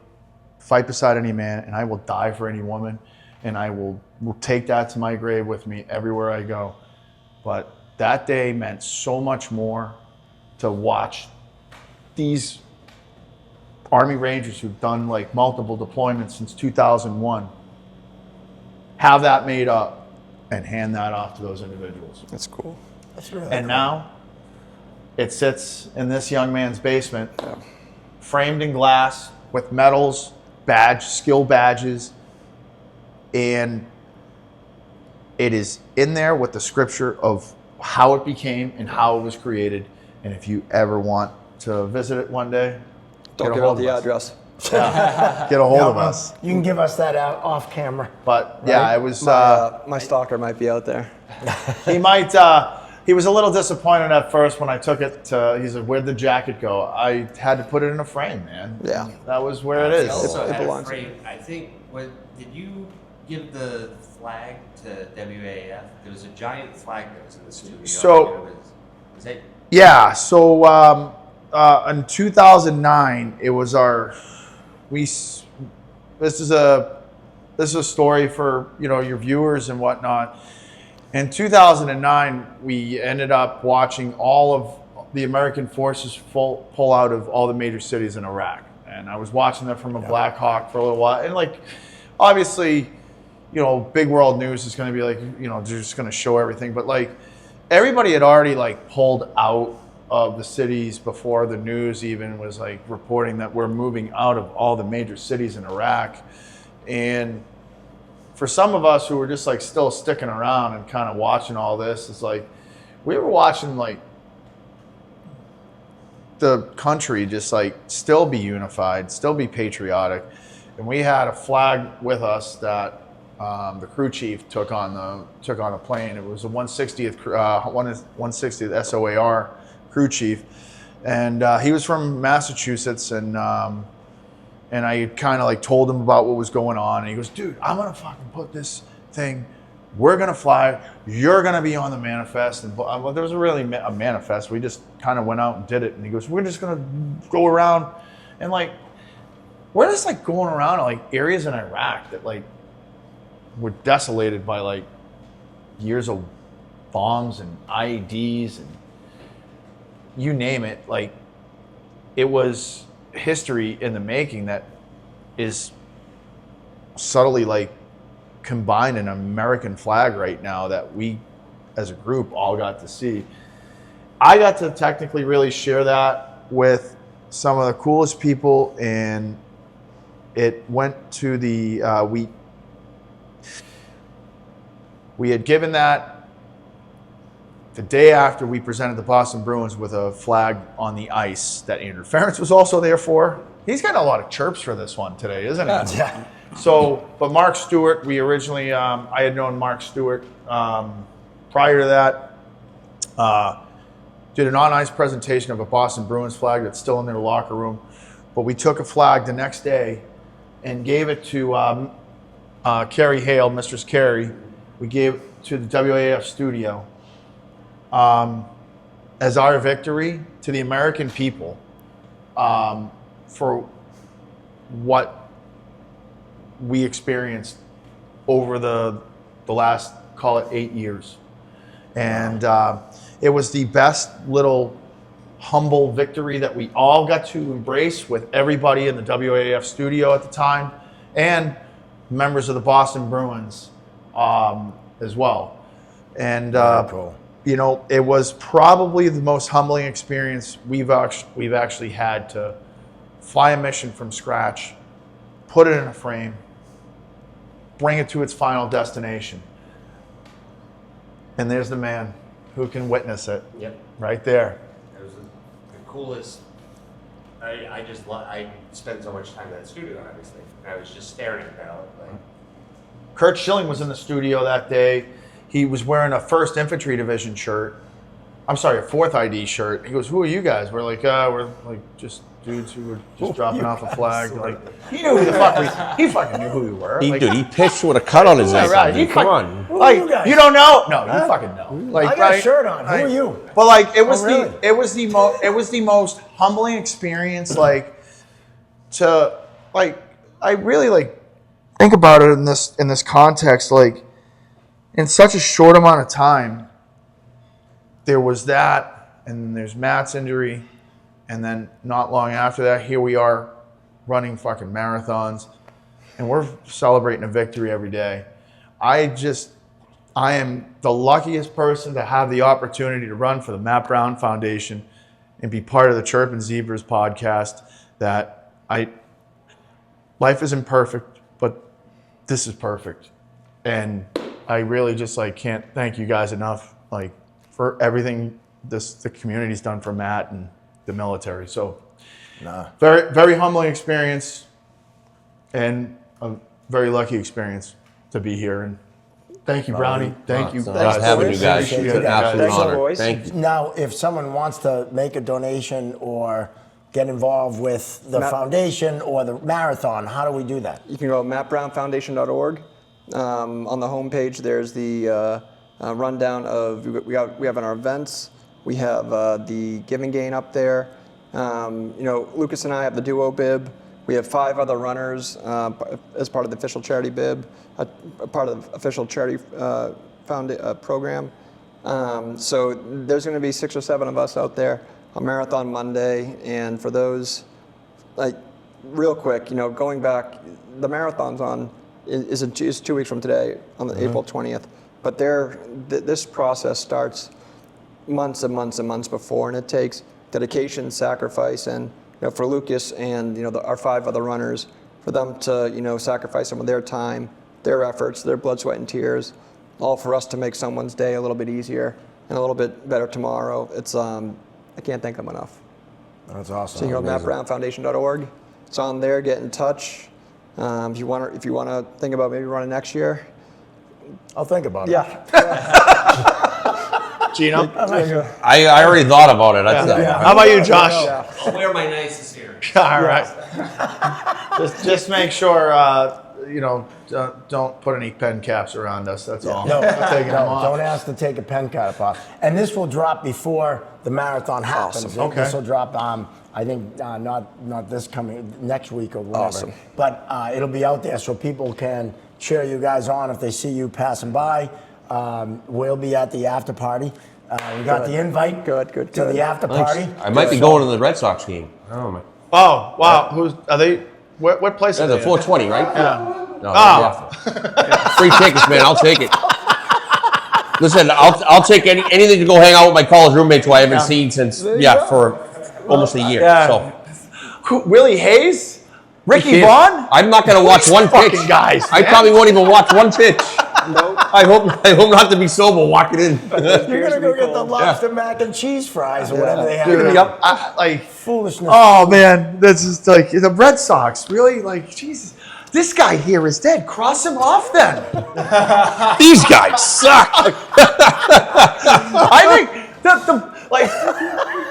fight beside any man, and I will die for any woman, and I will take that to my grave with me everywhere I go. But that day meant so much more to watch these Army Rangers who've done multiple deployments since 2001 have that made up and hand that off to those individuals. That's cool. That's really And cool. now it sits in this young man's basement, framed in glass with medals, skill badges, and it is in there with the scripture of how it became and how it was created. And if you ever want to visit it one day, Don't give out the address. get a hold of us. You can give us that out off camera. But yeah, it was. My stalker might be out there. He might. He was a little disappointed at first when I took it. He said, "Where'd the jacket go?" I had to put it in a frame, man. Yeah. That was where it is. Also It had a belongs. frame. I think. Did you give the flag to WAF? There was a giant flag that was in the studio. So- was that? Yeah. So in 2009, it was our. This is a story for your viewers and whatnot. In 2009, we ended up watching all of the American forces pull out of all the major cities in Iraq, and I was watching that from a Black Hawk for a little while. And obviously, big world news is going to be they're just going to show everything, but everybody had already pulled out of the cities before the news even was reporting that we're moving out of all the major cities in Iraq. And for some of us who were just still sticking around and kind of watching all this, it's we were watching the country just still be unified, still be patriotic. And we had a flag with us that the crew chief took on a plane. It was the 160th 160th SOAR crew chief, and he was from Massachusetts, and I kind of told him about what was going on, and he goes, "Dude, I'm gonna fucking put this thing. We're gonna fly. You're gonna be on the manifest." And well, there was really a manifest. We just kind of went out and did it. And he goes, "We're just gonna go around," and we're just going around areas in Iraq that were desolated by years of bombs and IEDs and you name it. It was history in the making that is subtly combined in an American flag right now that we as a group all got to see. I got to technically really share that with some of the coolest people, and it went to the we had given that the day after we presented the Boston Bruins with a flag on the ice that Andrew Ferentz was also there for. He's getting a lot of chirps for this one today, isn't he? Yeah. So, but Mark Stewart, we originally, I had known Mark Stewart prior to that. Did an on-ice presentation of a Boston Bruins flag that's still in their locker room. But we took a flag the next day and gave it to Carrie Hale, Mistress Carrie. We gave it to the WAF studio as our victory to the American people for what we experienced over the last, call it 8 years. And it was the best little humble victory that we all got to embrace with everybody in the WAF studio at the time and members of the Boston Bruins as well. And, cool. you know, it was probably the most humbling experience we've actually had to fly a mission from scratch, put it in a frame, bring it to its final destination. And there's the man who can witness it. Yep. Right there. It was the coolest. I spent so much time in that studio, obviously. And I was just staring at that. Like, Kurt Schilling was in the studio that day. He was wearing a 1st Infantry Division shirt. I'm sorry, a 4th ID shirt. He goes, "Who are you guys?" We're like, we're like just dudes who were just dropping off a flag. Like, he knew who the fuck he fucking knew who we were. He, like, dude, he pitched with a cut on his neck. right. Dude, come on. Who are Like, you guys? you don't know? No, you fucking know. Like, I got right? a shirt on. Who are you? But like, it was really? it was the most humbling experience. Like, to like, I really like think about it in this context. Like, in such a short amount of time, there was that, and there's Matt's injury, and then not long after that, here we are running fucking marathons, and we're celebrating a victory every day. I am the luckiest person to have the opportunity to run for the Matt Brown Foundation and be part of the Chirping Zebras podcast. Life isn't perfect, but this is perfect. And I really just can't thank you guys enough, for everything the community's done for Matt and the military. So very, very humbling experience and a very lucky experience to be here. And thank you, Brownie. Thank you. Thanks for having you guys. Appreciate It's an it, guys. absolute Thanks, honor. boys. Thank you. Now, if someone wants to make a donation or get involved with the foundation or the marathon, how do we do that? You can go to mattbrownfoundation.org. On the homepage, there's the rundown of we have in our events. We have the Give and Gain up there. Lucas and I have the duo bib. We have 5 other runners as part of the official charity bib, a part of the official charity program. So there's going to be 6 or 7 of us out there on Marathon Monday. And for those, real quick, going back, the marathon's is 2 weeks from today, on the April 20th. But this process starts months and months and months before, and it takes dedication, sacrifice, and for Lucas and our 5 other runners, for them to sacrifice some of their time, their efforts, their blood, sweat, and tears, all for us to make someone's day a little bit easier and a little bit better tomorrow. It's I can't thank them enough. That's awesome. So you go to mattbrownfoundation.org. It's on there. Get in touch. If you want to think about maybe running next year, I'll think about it. yeah. Gino? I already thought about it. How about you, Josh? I'll wear my nicest here. All right. just make sure, don't put any pen caps around us. That's all. No, I'm taking them off. don't ask to take a pen cap off. And this will drop before the marathon happens. Awesome. Okay. This will drop, I think, not this coming, next week or whatever. Awesome. But it'll be out there so people can cheer you guys on if they see you passing by. We'll be at the after party. We got the invite Good. to the after party. I might be going to the Red Sox game. Oh, my. Oh, wow. Are they? What place That's are a they? 420, right? Yeah. No, free tickets, man. I'll take it. Listen, I'll take anything to go hang out with my college roommates who I haven't seen since for almost a year. Yeah. So Willie Hayes? Ricky kidding? Vaughn? I'm not going to watch one pitch. Fucking guys, I man. probably won't even watch one pitch. I hope not to be sober walking in. You're gonna go get the lobster mac and cheese fries or whatever they have. Dude, like Foolishness. oh man, this is like the Red Sox. Really, like Jesus, this guy here is dead. Cross him off then. These guys suck. I think like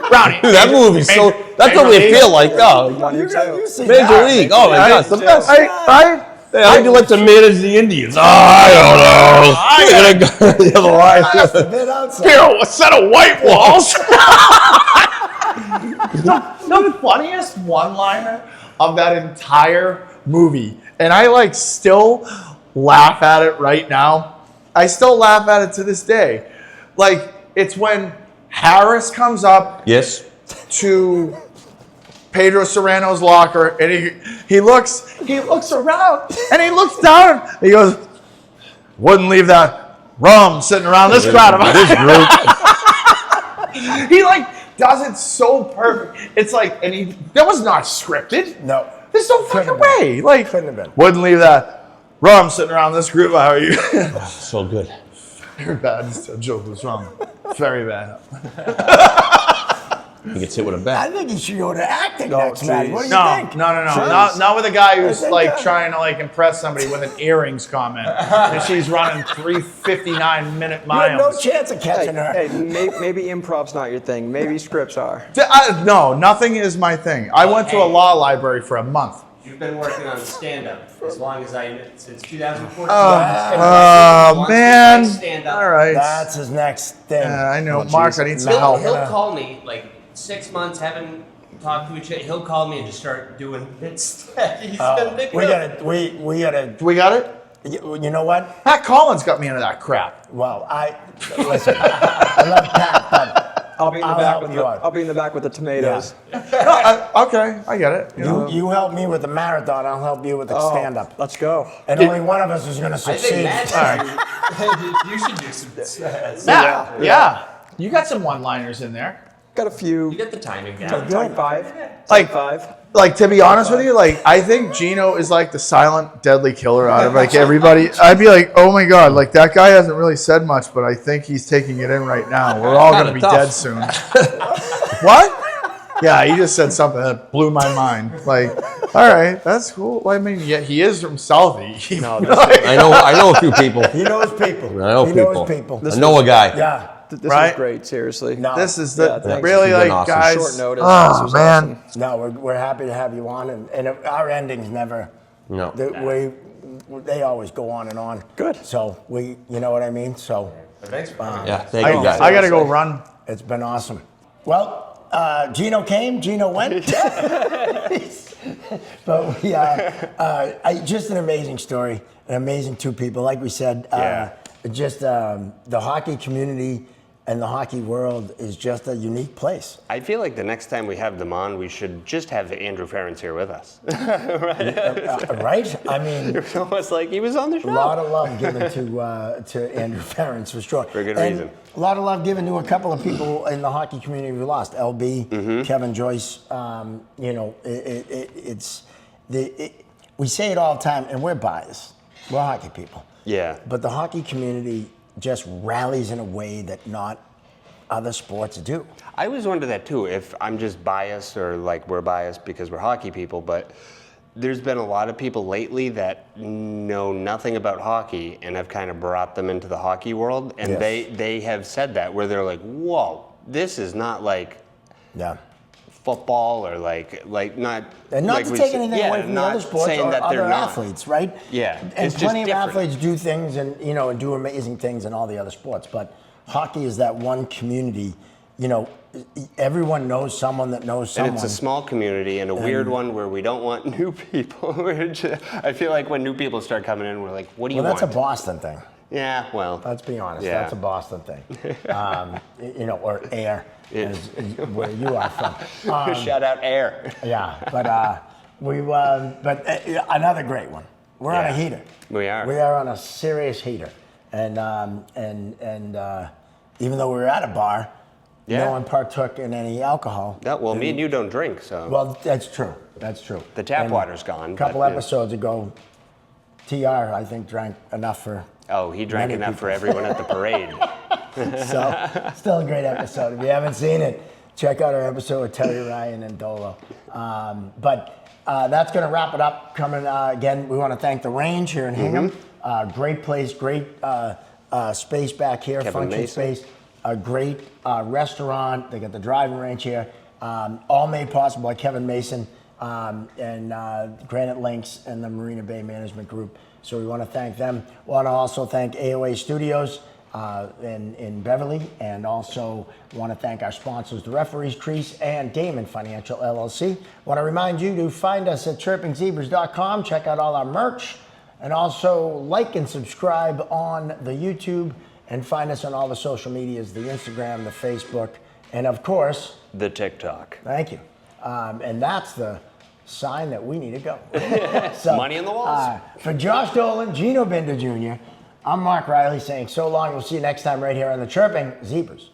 Brownie. Dude, that movie's so. That's what we feel like. Oh, You see Major that. League. Oh my God, it's the best. I How'd you like to manage the Indians? Oh, I don't know. You're gonna go the other line. That's the bit outside. Here, a set of white walls. The funniest one-liner of that entire movie, and I like still laugh at it right now. I still laugh at it to this day. Like, it's when Harris comes up Yes. to Pedro Serrano's locker, and he looks around, and he looks down, and he goes, "Wouldn't leave that rum sitting around this crowd of This group. He like does it so perfect. It's like, and that was not scripted. No. There's no fucking way. Like, Couldn't have been. wouldn't leave that rum sitting around this group. How are you? So good. Very bad. This joke was wrong. Very bad. He gets hit with a I bat. think he should go to acting next, man. What do you No, think? no. Sure. Not with a guy who's think like that- trying to like impress somebody with an earrings comment. And she's running 3:59-minute You have no miles. chance of catching her. Hey, maybe improv's not your thing. Maybe scripts are. No, nothing is my thing. I went to a law library for a month. You've been working on stand-up as long as since 2014. Oh, man. Stand-up. All right. That's his next thing. Yeah, I know. Oh, Mark, geez. I need some help. He'll call me like 6 months, haven't talked to each other. He'll call me and just start doing bits. He's been thinking We of- gotta, we gotta. We got it? You know what? Pat Collins got me into that crap. Well, listen. I love Pat, but I'll be in the I'll back help with you the. out. I'll be in the back with the tomatoes. Okay, I get it. You know? You help me with the marathon. I'll help you with the stand-up. Let's go. And only one of us is gonna I think succeed. Matt, you should do some. Yeah. You got some one-liners in there. Got a few. You get the timing down. Type 5. Like- Type 5. Like, to be honest with you, like, I think Gino is like the silent, deadly killer out of like everybody. I'd be like, oh my God, like that guy hasn't really said much, but I think he's taking it in right now. We're all going to be Kinda dead soon. What? Yeah, he just said something that blew my mind. Like, all right, that's cool. Well, I mean, yeah, he is from Southie. No, I know a few people. he knows people. I know he people. knows people. I know a guy. Yeah. This Right? is great. Seriously. No. This is Yeah, the thanks. really You've been like awesome. guys. Short notice. Oh This was man, awesome. No, we're happy to have you on, and our endings never. No. They always go on and on. Good. So you know what I mean. So Thanks for coming. Yeah, thank you guys. I got to go run. it's been awesome. Well, Gino came, Gino went. But we, just an amazing story, an amazing two people. Like we said, just the hockey community and the hockey world is just a unique place. I feel like the next time we have them on, we should just have Andrew Ferentz here with us. Right? I mean, It's almost like he was on the show. a lot of love given to Andrew Ferentz for sure. For good And reason. A lot of love given to a couple of people in the hockey community we lost. LB, Mm-hmm. Kevin Joyce. We say it all the time, and we're biased. We're hockey people. Yeah. But the hockey community just rallies in a way that not other sports do. I always wonder that too, if I'm just biased or like we're biased because we're hockey people, but there's been a lot of people lately that know nothing about hockey and have kind of brought them into the hockey world, and Yes. they have said that, where they're like, whoa, this is not like Yeah. football or like not. And not like to we take said- anything yeah, away from the not other sports saying or that they're other not. athletes, right? Yeah, And it's just plenty of different. athletes do things and do amazing things in all the other sports. But hockey is that one community. Everyone knows someone that knows someone. And it's a small community and a weird one where we don't want new people. I feel like when new people start coming in, we're like, what do you Well, want? that's a Boston thing. Yeah, well. Let's be honest. Yeah. That's a Boston thing. Or air, is where you are from. Shout out Air. Yeah, but another great one. We're on a Yeah. heater. We are. We are on a serious heater, and even though we were at a bar, Yeah. no one partook in any alcohol. Me and you don't drink, so. Well, that's true. That's true. The tap And water's gone, A couple but, yeah. episodes ago, TR, I think, drank enough for. Oh, he drank many enough people. for everyone at the parade. So, still a great episode. If you haven't seen it, check out our episode with Terry Ryan and Dolo. But that's going to wrap it up. Coming again, we want to thank the Range here in Hingham. Great place, great space back here, Kevin function Mason. space. A great restaurant. They got the driving range here. All made possible by Kevin Mason and Granite Links and the Marina Bay Management Group. So we want to thank them. We want to also thank AOA Studios in Beverly, and also want to thank our sponsors, the Referees Crease and Damon Financial LLC. Want to remind you to find us at chirpingzebras.com. Check out all our merch, and also like and subscribe on the YouTube, and find us on all the social medias, the Instagram, the Facebook, and of course, The TikTok. thank you. And that's the sign that we need to go. So, Money in the walls. for Josh Dolan, Gino Binder Jr., I'm Mark Riley saying so long. We'll see you next time right here on the Chirping Zebras.